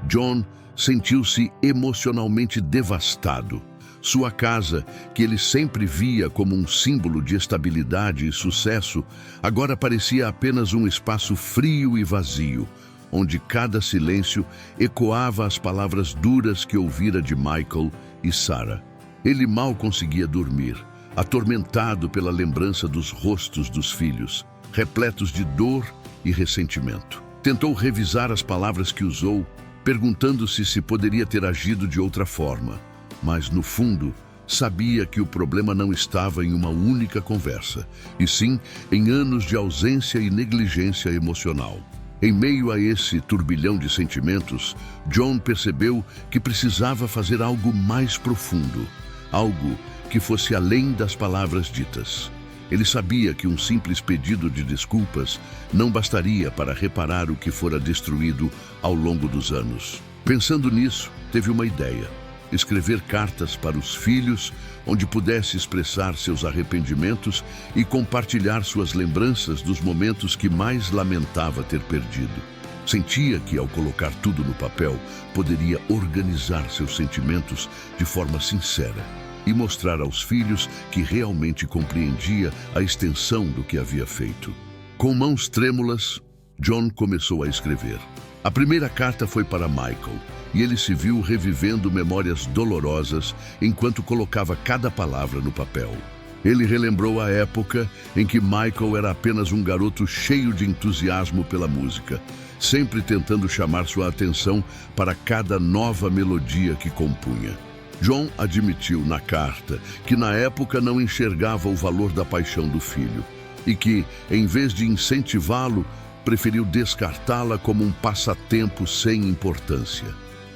John sentiu-se emocionalmente devastado. Sua casa, que ele sempre via como um símbolo de estabilidade e sucesso, agora parecia apenas um espaço frio e vazio, onde cada silêncio ecoava as palavras duras que ouvira de Michael e Sarah. Ele mal conseguia dormir, atormentado pela lembrança dos rostos dos filhos, repletos de dor e ressentimento. Tentou revisar as palavras que usou, perguntando-se se poderia ter agido de outra forma, mas, no fundo, sabia que o problema não estava em uma única conversa, e sim em anos de ausência e negligência emocional. Em meio a esse turbilhão de sentimentos, John percebeu que precisava fazer algo mais profundo, algo que fosse além das palavras ditas. Ele sabia que um simples pedido de desculpas não bastaria para reparar o que fora destruído ao longo dos anos. Pensando nisso, teve uma ideia: escrever cartas para os filhos, onde pudesse expressar seus arrependimentos e compartilhar suas lembranças dos momentos que mais lamentava ter perdido. Sentia que, ao colocar tudo no papel, poderia organizar seus sentimentos de forma sincera e mostrar aos filhos que realmente compreendia a extensão do que havia feito. Com mãos trêmulas, John começou a escrever. A primeira carta foi para Michael, e ele se viu revivendo memórias dolorosas enquanto colocava cada palavra no papel. Ele relembrou a época em que Michael era apenas um garoto cheio de entusiasmo pela música, sempre tentando chamar sua atenção para cada nova melodia que compunha. John admitiu na carta que na época não enxergava o valor da paixão do filho e que, em vez de incentivá-lo, preferiu descartá-la como um passatempo sem importância.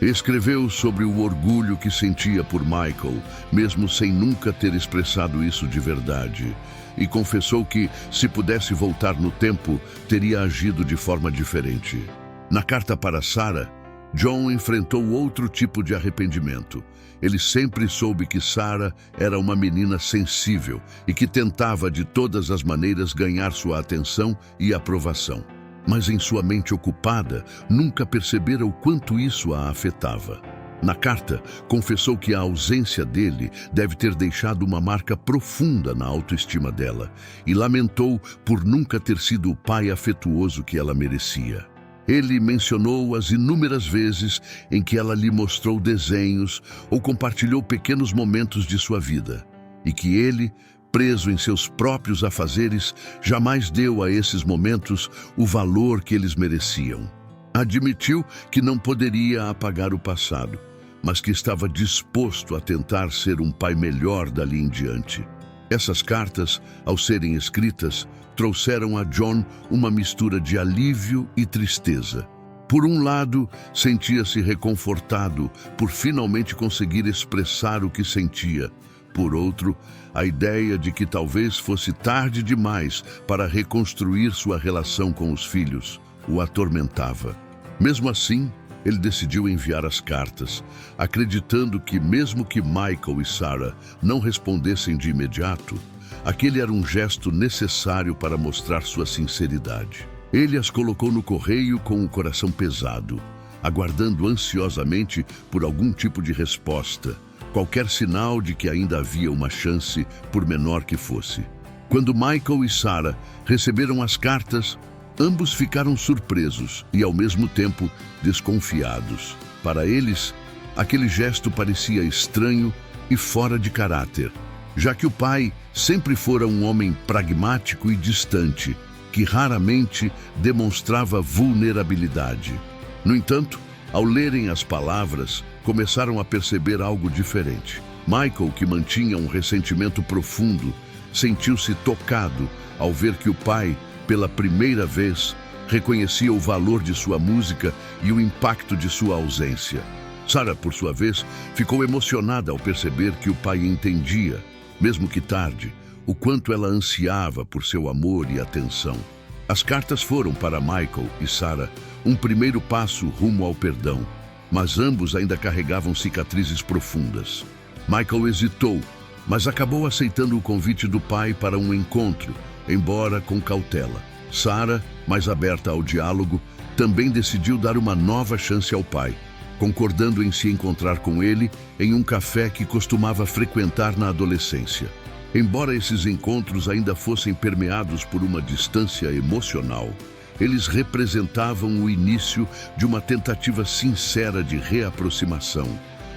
Escreveu sobre o orgulho que sentia por Michael, mesmo sem nunca ter expressado isso de verdade, e confessou que, se pudesse voltar no tempo, teria agido de forma diferente. Na carta para Sarah, John enfrentou outro tipo de arrependimento. Ele sempre soube que Sarah era uma menina sensível e que tentava de todas as maneiras ganhar sua atenção e aprovação. Mas em sua mente ocupada, nunca percebera o quanto isso a afetava. Na carta, confessou que a ausência dele deve ter deixado uma marca profunda na autoestima dela e lamentou por nunca ter sido o pai afetuoso que ela merecia. Ele mencionou as inúmeras vezes em que ela lhe mostrou desenhos ou compartilhou pequenos momentos de sua vida, e que ele, preso em seus próprios afazeres, jamais deu a esses momentos o valor que eles mereciam. Admitiu que não poderia apagar o passado, mas que estava disposto a tentar ser um pai melhor dali em diante. Essas cartas, ao serem escritas, trouxeram a John uma mistura de alívio e tristeza. Por um lado, sentia-se reconfortado por finalmente conseguir expressar o que sentia. Por outro, a ideia de que talvez fosse tarde demais para reconstruir sua relação com os filhos o atormentava. Mesmo assim, ele decidiu enviar as cartas, acreditando que, mesmo que Michael e Sarah não respondessem de imediato, aquele era um gesto necessário para mostrar sua sinceridade. Ele as colocou no correio com o coração pesado, aguardando ansiosamente por algum tipo de resposta, qualquer sinal de que ainda havia uma chance, por menor que fosse. Quando Michael e Sarah receberam as cartas, Ambos ficaram surpresos e, ao mesmo tempo, desconfiados. Para eles, aquele gesto parecia estranho e fora de caráter, já que o pai sempre fora um homem pragmático e distante, que raramente demonstrava vulnerabilidade. No entanto, ao lerem as palavras, começaram a perceber algo diferente. Michael, que mantinha um ressentimento profundo, sentiu-se tocado ao ver que o pai, pela primeira vez, reconhecia o valor de sua música e o impacto de sua ausência. Sarah, por sua vez, ficou emocionada ao perceber que o pai entendia, mesmo que tarde, o quanto ela ansiava por seu amor e atenção. As cartas foram para Michael e Sarah um primeiro passo rumo ao perdão, mas ambos ainda carregavam cicatrizes profundas. Michael hesitou, mas acabou aceitando o convite do pai para um encontro, embora com cautela. Sarah, mais aberta ao diálogo, também decidiu dar uma nova chance ao pai, concordando em se encontrar com ele em um café que costumava frequentar na adolescência. Embora esses encontros ainda fossem permeados por uma distância emocional, eles representavam o início de uma tentativa sincera de reaproximação,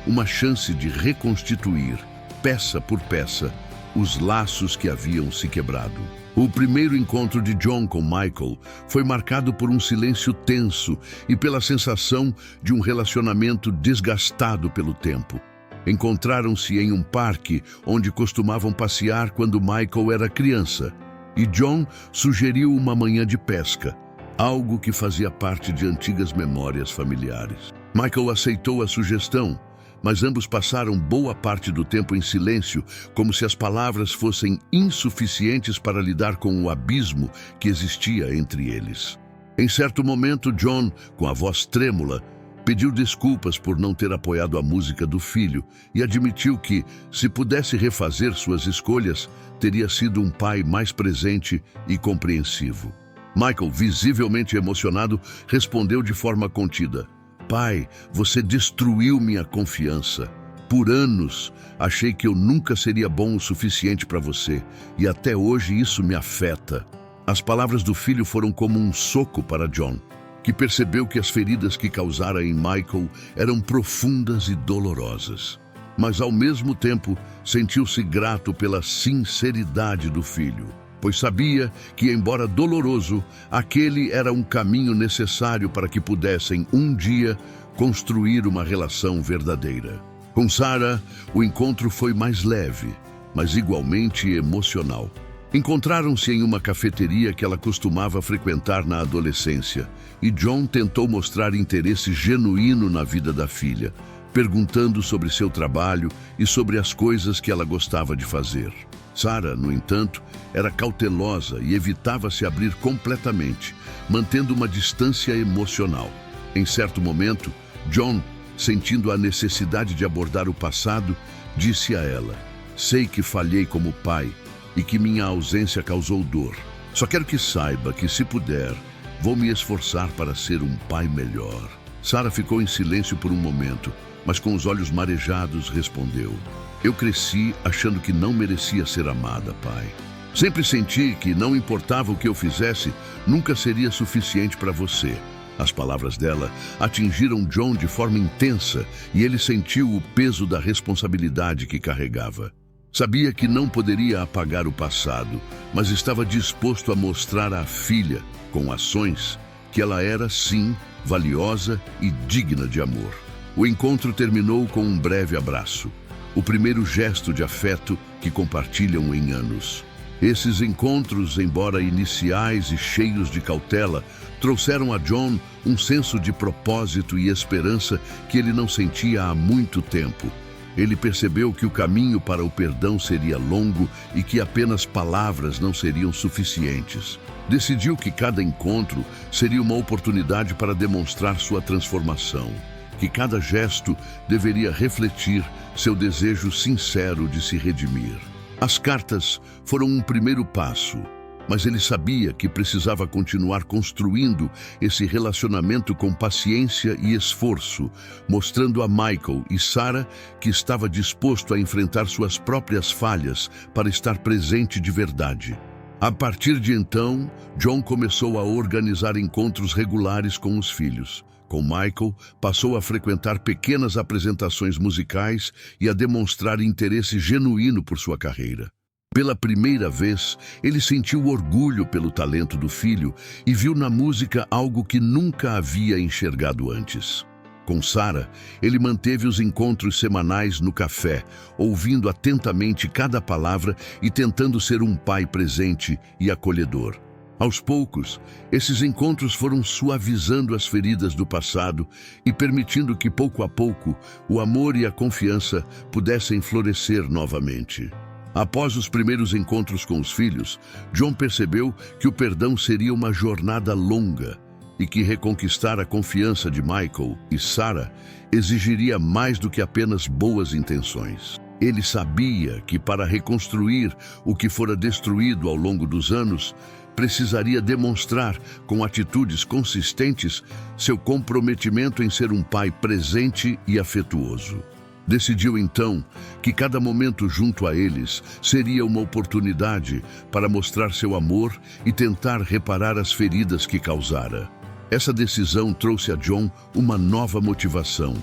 uma chance de reconstituir, peça por peça, os laços que haviam se quebrado. O primeiro encontro de John com Michael foi marcado por um silêncio tenso e pela sensação de um relacionamento desgastado pelo tempo. Encontraram-se em um parque onde costumavam passear quando Michael era criança, e John sugeriu uma manhã de pesca, algo que fazia parte de antigas memórias familiares. Michael aceitou a sugestão, mas ambos passaram boa parte do tempo em silêncio, como se as palavras fossem insuficientes para lidar com o abismo que existia entre eles. Em certo momento, John, com a voz trêmula, pediu desculpas por não ter apoiado a música do filho e admitiu que, se pudesse refazer suas escolhas, teria sido um pai mais presente e compreensivo. Michael, visivelmente emocionado, respondeu de forma contida: "Pai, você destruiu minha confiança. Por anos, achei que eu nunca seria bom o suficiente para você, e até hoje isso me afeta." As palavras do filho foram como um soco para John, que percebeu que as feridas que causara em Michael eram profundas e dolorosas. Mas, ao mesmo tempo, sentiu-se grato pela sinceridade do filho, pois sabia que, embora doloroso, aquele era um caminho necessário para que pudessem, um dia, construir uma relação verdadeira. Com Sarah, o encontro foi mais leve, mas igualmente emocional. Encontraram-se em uma cafeteria que ela costumava frequentar na adolescência, e John tentou mostrar interesse genuíno na vida da filha, perguntando sobre seu trabalho e sobre as coisas que ela gostava de fazer. Sarah, no entanto, era cautelosa e evitava se abrir completamente, mantendo uma distância emocional. Em certo momento, John, sentindo a necessidade de abordar o passado, disse a ela: "Sei que falhei como pai e que minha ausência causou dor. Só quero que saiba que, se puder, vou me esforçar para ser um pai melhor." Sarah ficou em silêncio por um momento, mas com os olhos marejados respondeu: "Eu cresci achando que não merecia ser amada, pai. Sempre senti que não importava o que eu fizesse, nunca seria suficiente para você." As palavras dela atingiram John de forma intensa e ele sentiu o peso da responsabilidade que carregava. Sabia que não poderia apagar o passado, mas estava disposto a mostrar à filha, com ações, que ela era, sim, valiosa e digna de amor. O encontro terminou com um breve abraço, o primeiro gesto de afeto que compartilham em anos. Esses encontros, embora iniciais e cheios de cautela, trouxeram a John um senso de propósito e esperança que ele não sentia há muito tempo. Ele percebeu que o caminho para o perdão seria longo e que apenas palavras não seriam suficientes. Decidiu que cada encontro seria uma oportunidade para demonstrar sua transformação, que cada gesto deveria refletir seu desejo sincero de se redimir. As cartas foram um primeiro passo, mas ele sabia que precisava continuar construindo esse relacionamento com paciência e esforço, mostrando a Michael e Sarah que estava disposto a enfrentar suas próprias falhas para estar presente de verdade. A partir de então, John começou a organizar encontros regulares com os filhos. Com Michael, passou a frequentar pequenas apresentações musicais e a demonstrar interesse genuíno por sua carreira. Pela primeira vez, ele sentiu orgulho pelo talento do filho e viu na música algo que nunca havia enxergado antes. Com Sarah, ele manteve os encontros semanais no café, ouvindo atentamente cada palavra e tentando ser um pai presente e acolhedor. Aos poucos, esses encontros foram suavizando as feridas do passado e permitindo que, pouco a pouco, o amor e a confiança pudessem florescer novamente. Após os primeiros encontros com os filhos, John percebeu que o perdão seria uma jornada longa e que reconquistar a confiança de Michael e Sarah exigiria mais do que apenas boas intenções. Ele sabia que para reconstruir o que fora destruído ao longo dos anos, precisaria demonstrar, com atitudes consistentes, seu comprometimento em ser um pai presente e afetuoso. Decidiu então que cada momento junto a eles seria uma oportunidade para mostrar seu amor e tentar reparar as feridas que causara. Essa decisão trouxe a John uma nova motivação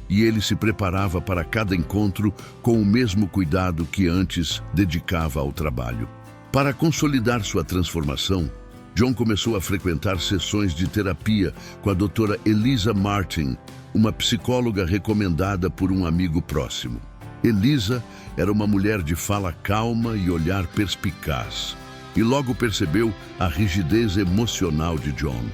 e ele se preparava para cada encontro com o mesmo cuidado que antes dedicava ao trabalho. Para consolidar sua transformação, John começou a frequentar sessões de terapia com a doutora Elisa Martin, uma psicóloga recomendada por um amigo próximo. Elisa era uma mulher de fala calma e olhar perspicaz, e logo percebeu a rigidez emocional de John.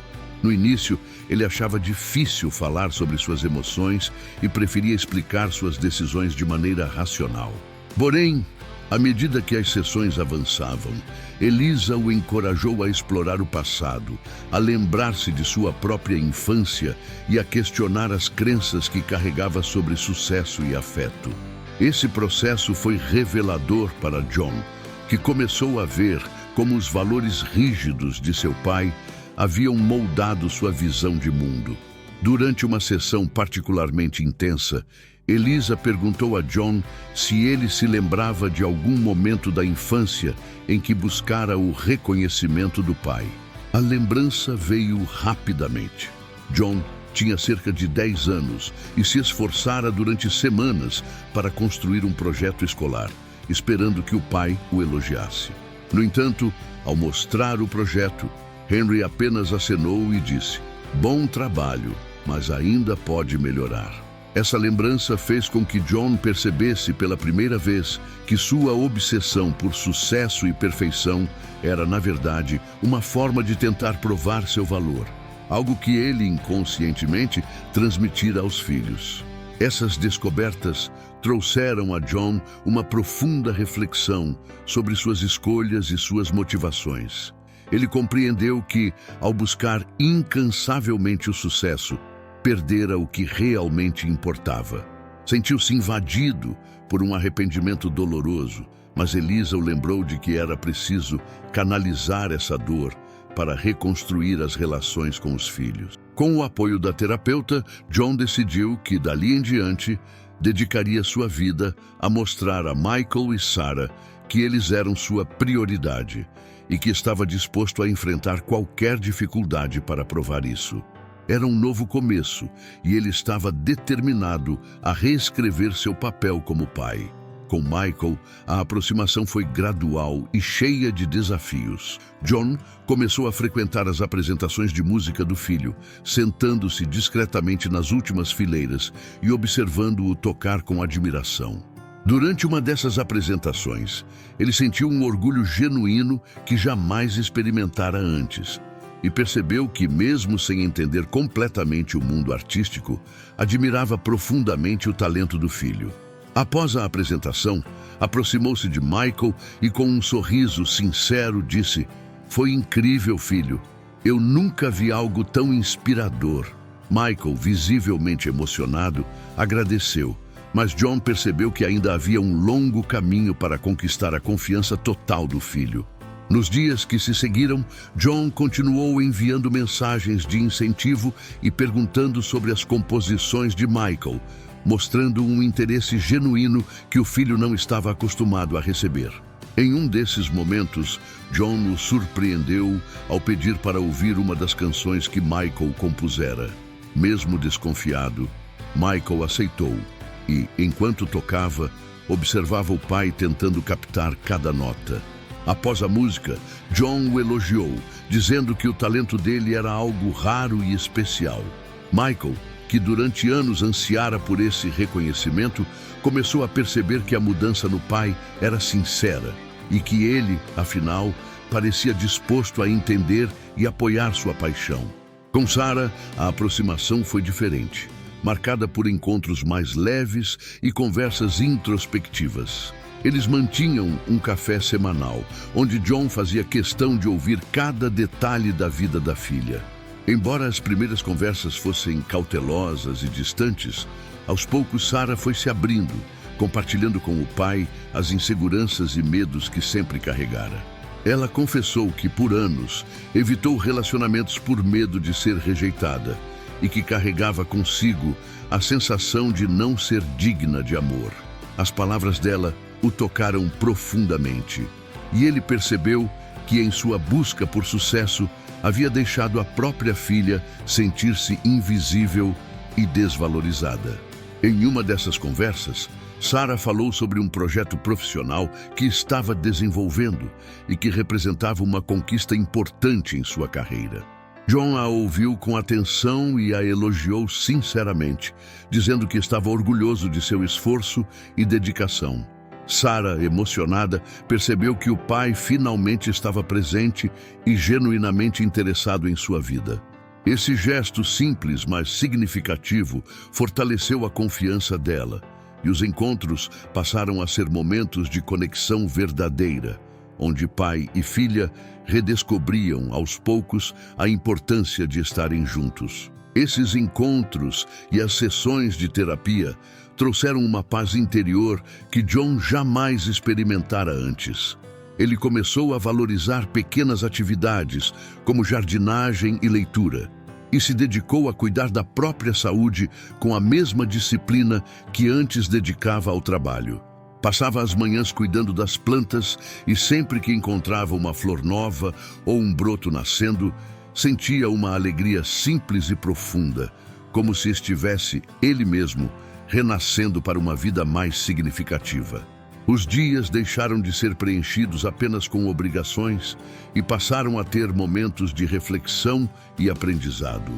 No início, ele achava difícil falar sobre suas emoções e preferia explicar suas decisões de maneira racional. Porém, à medida que as sessões avançavam, Elisa o encorajou a explorar o passado, a lembrar-se de sua própria infância e a questionar as crenças que carregava sobre sucesso e afeto. Esse processo foi revelador para John, que começou a ver como os valores rígidos de seu pai haviam moldado sua visão de mundo. Durante uma sessão particularmente intensa, Elisa perguntou a John se ele se lembrava de algum momento da infância em que buscara o reconhecimento do pai. A lembrança veio rapidamente. John tinha cerca de 10 anos e se esforçara durante semanas para construir um projeto escolar, esperando que o pai o elogiasse. No entanto, ao mostrar o projeto, Henry apenas acenou e disse: "Bom trabalho, mas ainda pode melhorar." Essa lembrança fez com que John percebesse pela primeira vez que sua obsessão por sucesso e perfeição era, na verdade, uma forma de tentar provar seu valor, algo que ele inconscientemente transmitira aos filhos. Essas descobertas trouxeram a John uma profunda reflexão sobre suas escolhas e suas motivações. Ele compreendeu que, ao buscar incansavelmente o sucesso, perdera o que realmente importava. Sentiu-se invadido por um arrependimento doloroso, mas Elisa o lembrou de que era preciso canalizar essa dor para reconstruir as relações com os filhos. Com o apoio da terapeuta, John decidiu que, dali em diante, dedicaria sua vida a mostrar a Michael e Sarah que eles eram sua prioridade e que estava disposto a enfrentar qualquer dificuldade para provar isso. Era um novo começo e ele estava determinado a reescrever seu papel como pai. Com Michael, a aproximação foi gradual e cheia de desafios. John começou a frequentar as apresentações de música do filho, sentando-se discretamente nas últimas fileiras e observando-o tocar com admiração. Durante uma dessas apresentações, ele sentiu um orgulho genuíno que jamais experimentara antes. E percebeu que, mesmo sem entender completamente o mundo artístico, admirava profundamente o talento do filho. Após a apresentação, aproximou-se de Michael e, com um sorriso sincero, disse: "Foi incrível, filho. Eu nunca vi algo tão inspirador." Michael, visivelmente emocionado, agradeceu, mas John percebeu que ainda havia um longo caminho para conquistar a confiança total do filho. Nos dias que se seguiram, John continuou enviando mensagens de incentivo e perguntando sobre as composições de Michael, mostrando um interesse genuíno que o filho não estava acostumado a receber. Em um desses momentos, John o surpreendeu ao pedir para ouvir uma das canções que Michael compusera. Mesmo desconfiado, Michael aceitou e, enquanto tocava, observava o pai tentando captar cada nota. Após a música, John o elogiou, dizendo que o talento dele era algo raro e especial. Michael, que durante anos ansiara por esse reconhecimento, começou a perceber que a mudança no pai era sincera e que ele, afinal, parecia disposto a entender e apoiar sua paixão. Com Sarah, a aproximação foi diferente, marcada por encontros mais leves e conversas introspectivas. Eles mantinham um café semanal, onde John fazia questão de ouvir cada detalhe da vida da filha. Embora as primeiras conversas fossem cautelosas e distantes, aos poucos Sarah foi se abrindo, compartilhando com o pai as inseguranças e medos que sempre carregara. Ela confessou que, por anos, evitou relacionamentos por medo de ser rejeitada e que carregava consigo a sensação de não ser digna de amor. As palavras dela o tocaram profundamente, e ele percebeu que, em sua busca por sucesso, havia deixado a própria filha sentir-se invisível e desvalorizada. Em uma dessas conversas, Sarah falou sobre um projeto profissional que estava desenvolvendo e que representava uma conquista importante em sua carreira. John a ouviu com atenção e a elogiou sinceramente, dizendo que estava orgulhoso de seu esforço e dedicação. Sarah, emocionada, percebeu que o pai finalmente estava presente e genuinamente interessado em sua vida. Esse gesto simples, mas significativo, fortaleceu a confiança dela, e os encontros passaram a ser momentos de conexão verdadeira, onde pai e filha redescobriam, aos poucos, a importância de estarem juntos. Esses encontros e as sessões de terapia trouxeram uma paz interior que John jamais experimentara antes. Ele começou a valorizar pequenas atividades, como jardinagem e leitura, e se dedicou a cuidar da própria saúde com a mesma disciplina que antes dedicava ao trabalho. Passava as manhãs cuidando das plantas e sempre que encontrava uma flor nova ou um broto nascendo, sentia uma alegria simples e profunda, como se estivesse ele mesmo renascendo para uma vida mais significativa. Os dias deixaram de ser preenchidos apenas com obrigações e passaram a ter momentos de reflexão e aprendizado.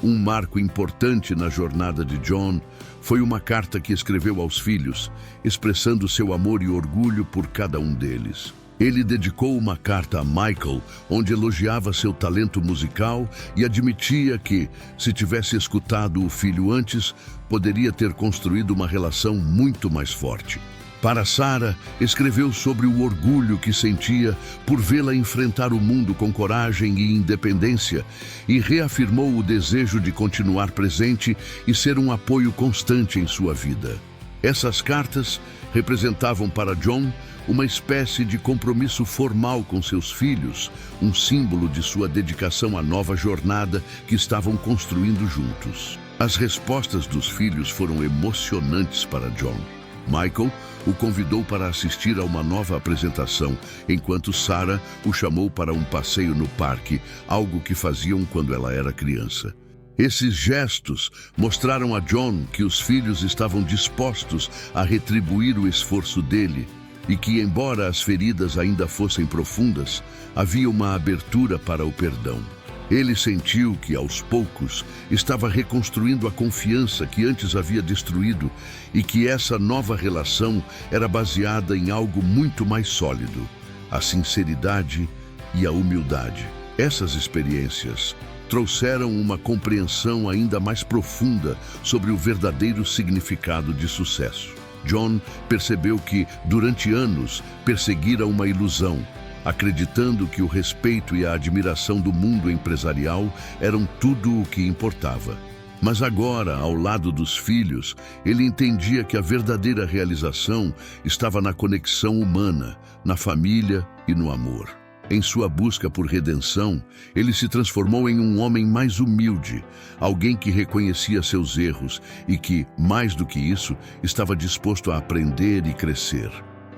Um marco importante na jornada de John foi uma carta que escreveu aos filhos, expressando seu amor e orgulho por cada um deles. Ele dedicou uma carta a Michael, onde elogiava seu talento musical e admitia que, se tivesse escutado o filho antes, poderia ter construído uma relação muito mais forte. Para Sarah, escreveu sobre o orgulho que sentia por vê-la enfrentar o mundo com coragem e independência e reafirmou o desejo de continuar presente e ser um apoio constante em sua vida. Essas cartas representavam para John uma espécie de compromisso formal com seus filhos, um símbolo de sua dedicação à nova jornada que estavam construindo juntos. As respostas dos filhos foram emocionantes para John. Michael o convidou para assistir a uma nova apresentação, enquanto Sarah o chamou para um passeio no parque, algo que faziam quando ela era criança. Esses gestos mostraram a John que os filhos estavam dispostos a retribuir o esforço dele e que, embora as feridas ainda fossem profundas, havia uma abertura para o perdão. Ele sentiu que, aos poucos, estava reconstruindo a confiança que antes havia destruído e que essa nova relação era baseada em algo muito mais sólido: a sinceridade e a humildade. Essas experiências trouxeram uma compreensão ainda mais profunda sobre o verdadeiro significado de sucesso. John percebeu que, durante anos, perseguira uma ilusão, acreditando que o respeito e a admiração do mundo empresarial eram tudo o que importava. Mas agora, ao lado dos filhos, ele entendia que a verdadeira realização estava na conexão humana, na família e no amor. Em sua busca por redenção, ele se transformou em um homem mais humilde, alguém que reconhecia seus erros e que, mais do que isso, estava disposto a aprender e crescer.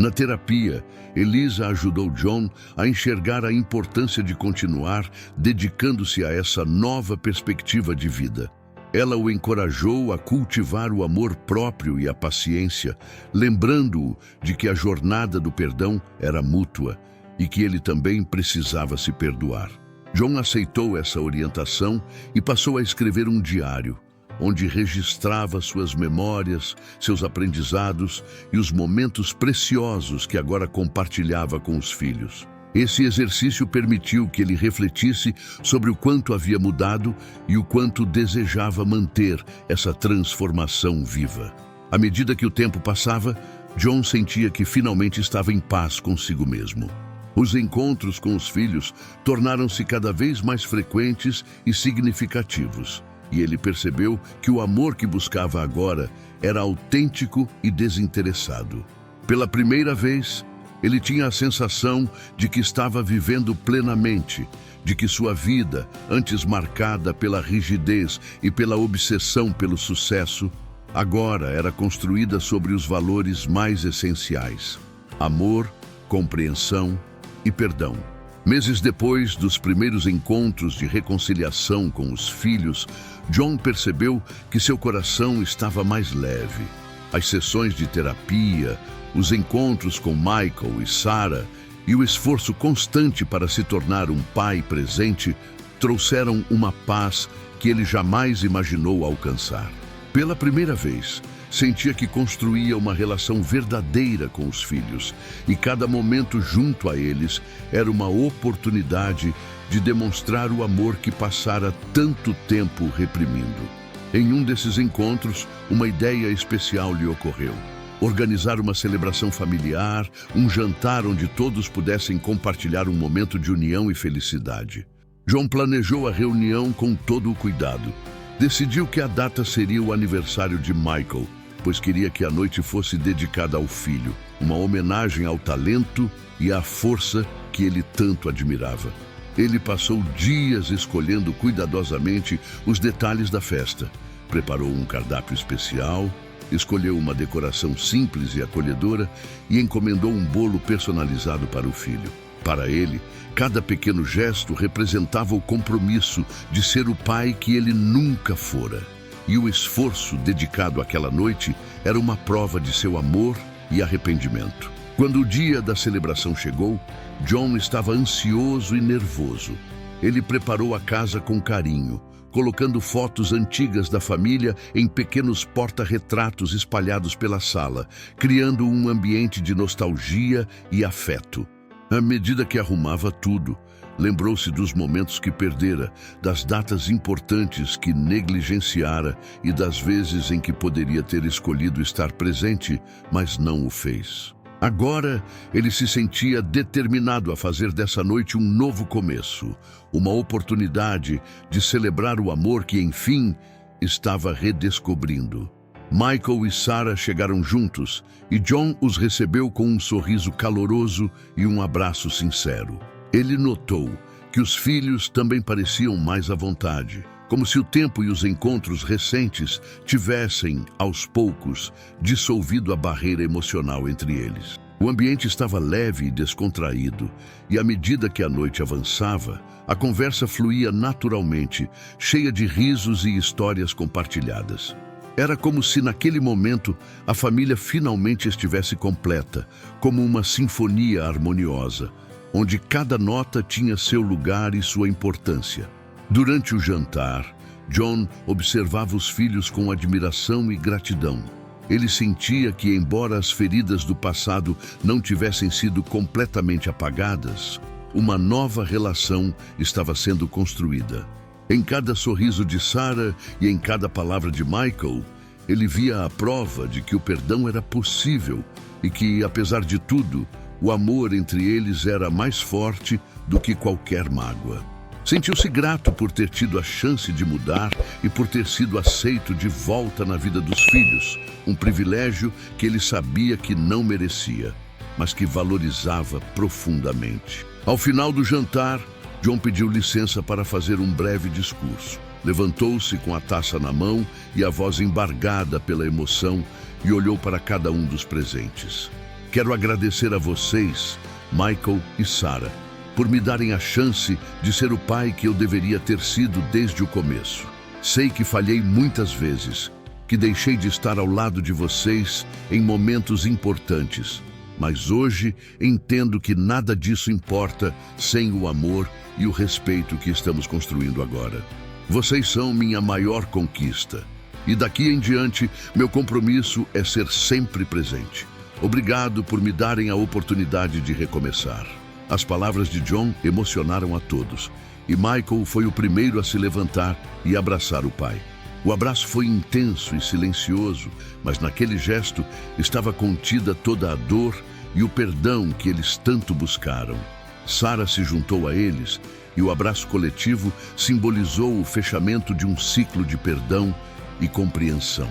Na terapia, Elisa ajudou John a enxergar a importância de continuar dedicando-se a essa nova perspectiva de vida. Ela o encorajou a cultivar o amor próprio e a paciência, lembrando-o de que a jornada do perdão era mútua e que ele também precisava se perdoar. John aceitou essa orientação e passou a escrever um diário, onde registrava suas memórias, seus aprendizados e os momentos preciosos que agora compartilhava com os filhos. Esse exercício permitiu que ele refletisse sobre o quanto havia mudado e o quanto desejava manter essa transformação viva. À medida que o tempo passava, John sentia que finalmente estava em paz consigo mesmo. Os encontros com os filhos tornaram-se cada vez mais frequentes e significativos, e ele percebeu que o amor que buscava agora era autêntico e desinteressado. Pela primeira vez, ele tinha a sensação de que estava vivendo plenamente, de que sua vida, antes marcada pela rigidez e pela obsessão pelo sucesso, agora era construída sobre os valores mais essenciais: amor, compreensão e perdão. Meses depois dos primeiros encontros de reconciliação com os filhos, John percebeu que seu coração estava mais leve. As sessões de terapia, os encontros com Michael e Sarah e o esforço constante para se tornar um pai presente trouxeram uma paz que ele jamais imaginou alcançar. Pela primeira vez, sentia que construía uma relação verdadeira com os filhos, e cada momento junto a eles era uma oportunidade de demonstrar o amor que passara tanto tempo reprimindo. Em um desses encontros, uma ideia especial lhe ocorreu: organizar uma celebração familiar, um jantar onde todos pudessem compartilhar um momento de união e felicidade. John planejou a reunião com todo o cuidado. Decidiu que a data seria o aniversário de Michael, pois queria que a noite fosse dedicada ao filho, uma homenagem ao talento e à força que ele tanto admirava. Ele passou dias escolhendo cuidadosamente os detalhes da festa. Preparou um cardápio especial, escolheu uma decoração simples e acolhedora e encomendou um bolo personalizado para o filho. Para ele, cada pequeno gesto representava o compromisso de ser o pai que ele nunca fora. E o esforço dedicado àquela noite era uma prova de seu amor e arrependimento. Quando o dia da celebração chegou, John estava ansioso e nervoso. Ele preparou a casa com carinho, colocando fotos antigas da família em pequenos porta-retratos espalhados pela sala, criando um ambiente de nostalgia e afeto. À medida que arrumava tudo, lembrou-se dos momentos que perdera, das datas importantes que negligenciara e das vezes em que poderia ter escolhido estar presente, mas não o fez. Agora, ele se sentia determinado a fazer dessa noite um novo começo, uma oportunidade de celebrar o amor que, enfim, estava redescobrindo. Michael e Sarah chegaram juntos e John os recebeu com um sorriso caloroso e um abraço sincero. Ele notou que os filhos também pareciam mais à vontade, como se o tempo e os encontros recentes tivessem, aos poucos, dissolvido a barreira emocional entre eles. O ambiente estava leve e descontraído, e à medida que a noite avançava, a conversa fluía naturalmente, cheia de risos e histórias compartilhadas. Era como se naquele momento a família finalmente estivesse completa, como uma sinfonia harmoniosa, onde cada nota tinha seu lugar e sua importância. Durante o jantar, John observava os filhos com admiração e gratidão. Ele sentia que, embora as feridas do passado não tivessem sido completamente apagadas, uma nova relação estava sendo construída. Em cada sorriso de Sarah e em cada palavra de Michael, ele via a prova de que o perdão era possível e que, apesar de tudo, o amor entre eles era mais forte do que qualquer mágoa. Sentiu-se grato por ter tido a chance de mudar e por ter sido aceito de volta na vida dos filhos, um privilégio que ele sabia que não merecia, mas que valorizava profundamente. Ao final do jantar, John pediu licença para fazer um breve discurso. Levantou-se com a taça na mão e a voz embargada pela emoção e olhou para cada um dos presentes. Quero agradecer a vocês, Michael e Sarah, por me darem a chance de ser o pai que eu deveria ter sido desde o começo. Sei que falhei muitas vezes, que deixei de estar ao lado de vocês em momentos importantes, mas hoje entendo que nada disso importa sem o amor e o respeito que estamos construindo agora. Vocês são minha maior conquista, e daqui em diante meu compromisso é ser sempre presente. Obrigado por me darem a oportunidade de recomeçar. As palavras de John emocionaram a todos, e Michael foi o primeiro a se levantar e abraçar o pai. O abraço foi intenso e silencioso, mas naquele gesto estava contida toda a dor e o perdão que eles tanto buscaram. Sarah se juntou a eles e o abraço coletivo simbolizou o fechamento de um ciclo de perdão e compreensão.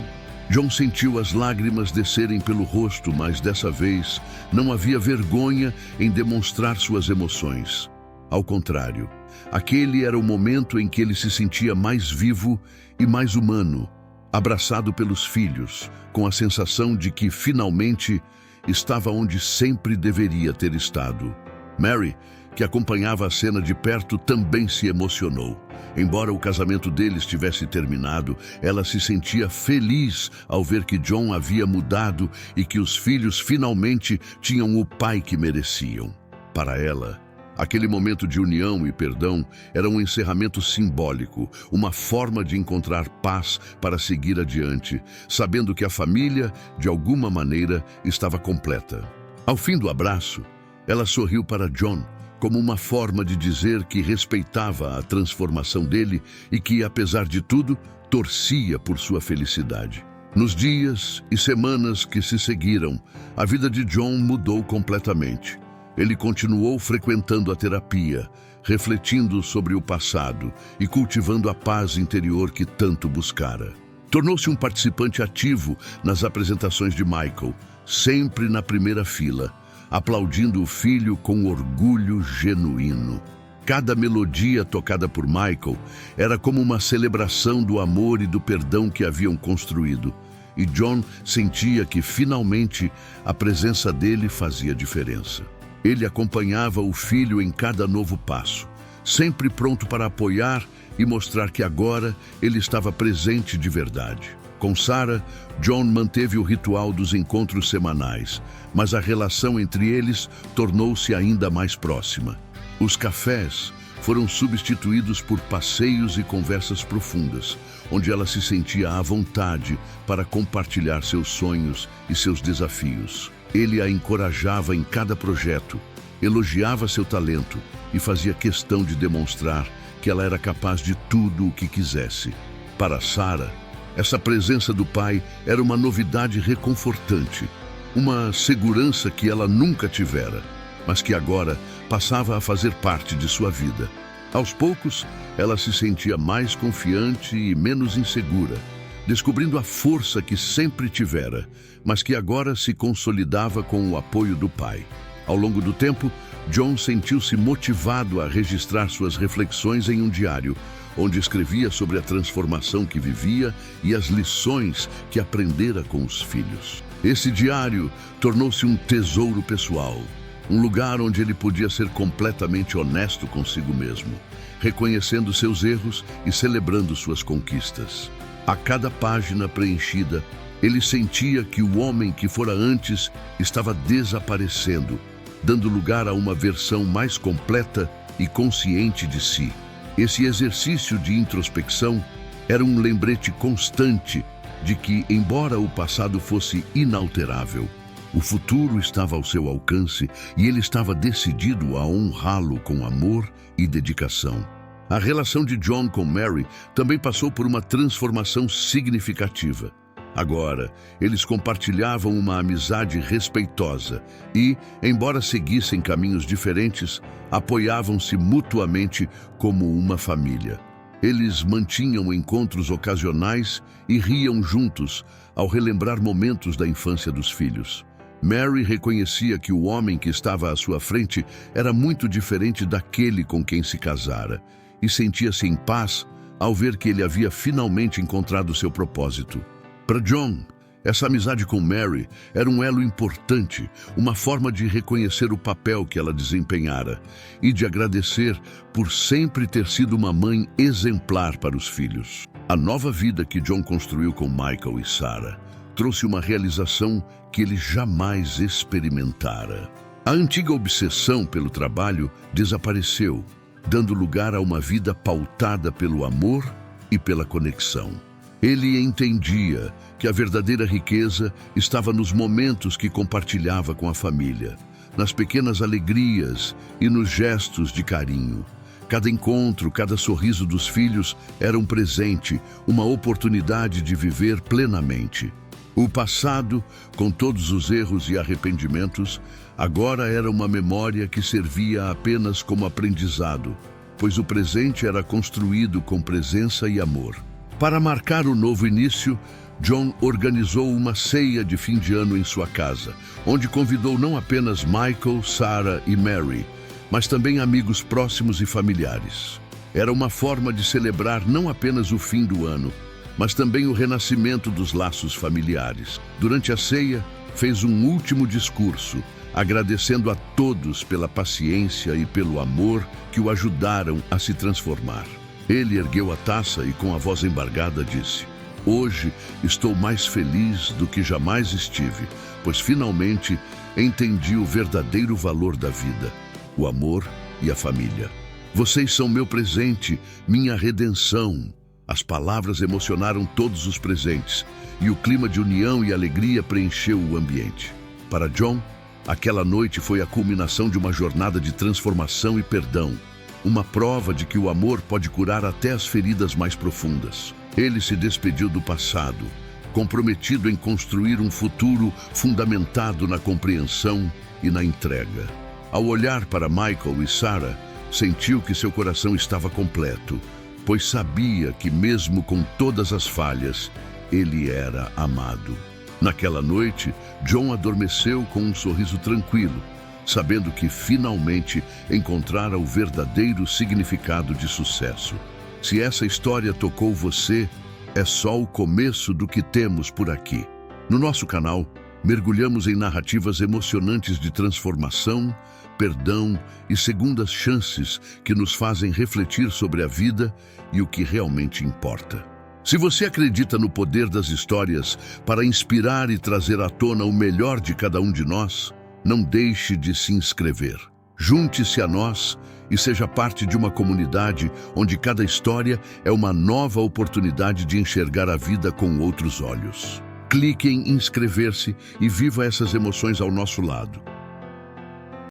John sentiu as lágrimas descerem pelo rosto, mas dessa vez não havia vergonha em demonstrar suas emoções. Ao contrário, aquele era o momento em que ele se sentia mais vivo e mais humano, abraçado pelos filhos, com a sensação de que finalmente estava onde sempre deveria ter estado. Mary, que acompanhava a cena de perto, também se emocionou. Embora o casamento deles tivesse terminado, ela se sentia feliz ao ver que John havia mudado e que os filhos finalmente tinham o pai que mereciam. Para ela, aquele momento de união e perdão era um encerramento simbólico, uma forma de encontrar paz para seguir adiante, sabendo que a família, de alguma maneira, estava completa. Ao fim do abraço, ela sorriu para John, como uma forma de dizer que respeitava a transformação dele e que, apesar de tudo, torcia por sua felicidade. Nos dias e semanas que se seguiram, a vida de John mudou completamente. Ele continuou frequentando a terapia, refletindo sobre o passado e cultivando a paz interior que tanto buscara. Tornou-se um participante ativo nas apresentações de Michael, sempre na primeira fila, aplaudindo o filho com orgulho genuíno. Cada melodia tocada por Michael era como uma celebração do amor e do perdão que haviam construído, e John sentia que finalmente a presença dele fazia diferença. Ele acompanhava o filho em cada novo passo, sempre pronto para apoiar e mostrar que agora ele estava presente de verdade. Com Sarah, John manteve o ritual dos encontros semanais, mas a relação entre eles tornou-se ainda mais próxima. Os cafés foram substituídos por passeios e conversas profundas, onde ela se sentia à vontade para compartilhar seus sonhos e seus desafios. Ele a encorajava em cada projeto, elogiava seu talento e fazia questão de demonstrar que ela era capaz de tudo o que quisesse. Para Sarah, essa presença do pai era uma novidade reconfortante, uma segurança que ela nunca tivera, mas que agora passava a fazer parte de sua vida. Aos poucos, ela se sentia mais confiante e menos insegura, descobrindo a força que sempre tivera, mas que agora se consolidava com o apoio do pai. Ao longo do tempo, John sentiu-se motivado a registrar suas reflexões em um diário, onde escrevia sobre a transformação que vivia e as lições que aprendera com os filhos. Esse diário tornou-se um tesouro pessoal, um lugar onde ele podia ser completamente honesto consigo mesmo, reconhecendo seus erros e celebrando suas conquistas. A cada página preenchida, ele sentia que o homem que fora antes estava desaparecendo, dando lugar a uma versão mais completa e consciente de si. Esse exercício de introspecção era um lembrete constante de que, embora o passado fosse inalterável, o futuro estava ao seu alcance e ele estava decidido a honrá-lo com amor e dedicação. A relação de John com Mary também passou por uma transformação significativa. Agora, eles compartilhavam uma amizade respeitosa e, embora seguissem caminhos diferentes, apoiavam-se mutuamente como uma família. Eles mantinham encontros ocasionais e riam juntos ao relembrar momentos da infância dos filhos. Mary reconhecia que o homem que estava à sua frente era muito diferente daquele com quem se casara e sentia-se em paz ao ver que ele havia finalmente encontrado seu propósito. Para John, Essa amizade com Mary era um elo importante, uma forma de reconhecer o papel que ela desempenhara e de agradecer por sempre ter sido uma mãe exemplar para os filhos. A nova vida que John construiu com Michael e Sarah trouxe uma realização que ele jamais experimentara. A antiga obsessão pelo trabalho desapareceu, dando lugar a uma vida pautada pelo amor e pela conexão. Ele entendia que a verdadeira riqueza estava nos momentos que compartilhava com a família, nas pequenas alegrias e nos gestos de carinho. Cada encontro, cada sorriso dos filhos era um presente, uma oportunidade de viver plenamente. O passado, com todos os erros e arrependimentos, agora era uma memória que servia apenas como aprendizado, pois o presente era construído com presença e amor. Para marcar o novo início, John organizou uma ceia de fim de ano em sua casa, onde convidou não apenas Michael, Sarah e Mary, mas também amigos próximos e familiares. Era uma forma de celebrar não apenas o fim do ano, mas também o renascimento dos laços familiares. Durante a ceia, fez um último discurso, agradecendo a todos pela paciência e pelo amor que o ajudaram a se transformar. Ele ergueu a taça e, com a voz embargada, disse: "Hoje estou mais feliz do que jamais estive, pois finalmente entendi o verdadeiro valor da vida, o amor e a família. Vocês são meu presente, minha redenção." As palavras emocionaram todos os presentes e o clima de união e alegria preencheu o ambiente. Para John, aquela noite foi a culminação de uma jornada de transformação e perdão, uma prova de que o amor pode curar até as feridas mais profundas. Ele se despediu do passado, comprometido em construir um futuro fundamentado na compreensão e na entrega. Ao olhar para Michael e Sarah, sentiu que seu coração estava completo, pois sabia que mesmo com todas as falhas, ele era amado. Naquela noite, John adormeceu com um sorriso tranquilo, sabendo que finalmente encontrara o verdadeiro significado de sucesso. Se essa história tocou você, é só o começo do que temos por aqui. No nosso canal, mergulhamos em narrativas emocionantes de transformação, perdão e segundas chances que nos fazem refletir sobre a vida e o que realmente importa. Se você acredita no poder das histórias para inspirar e trazer à tona o melhor de cada um de nós, não deixe de se inscrever. Junte-se a nós e seja parte de uma comunidade onde cada história é uma nova oportunidade de enxergar a vida com outros olhos. Clique em inscrever-se e viva essas emoções ao nosso lado.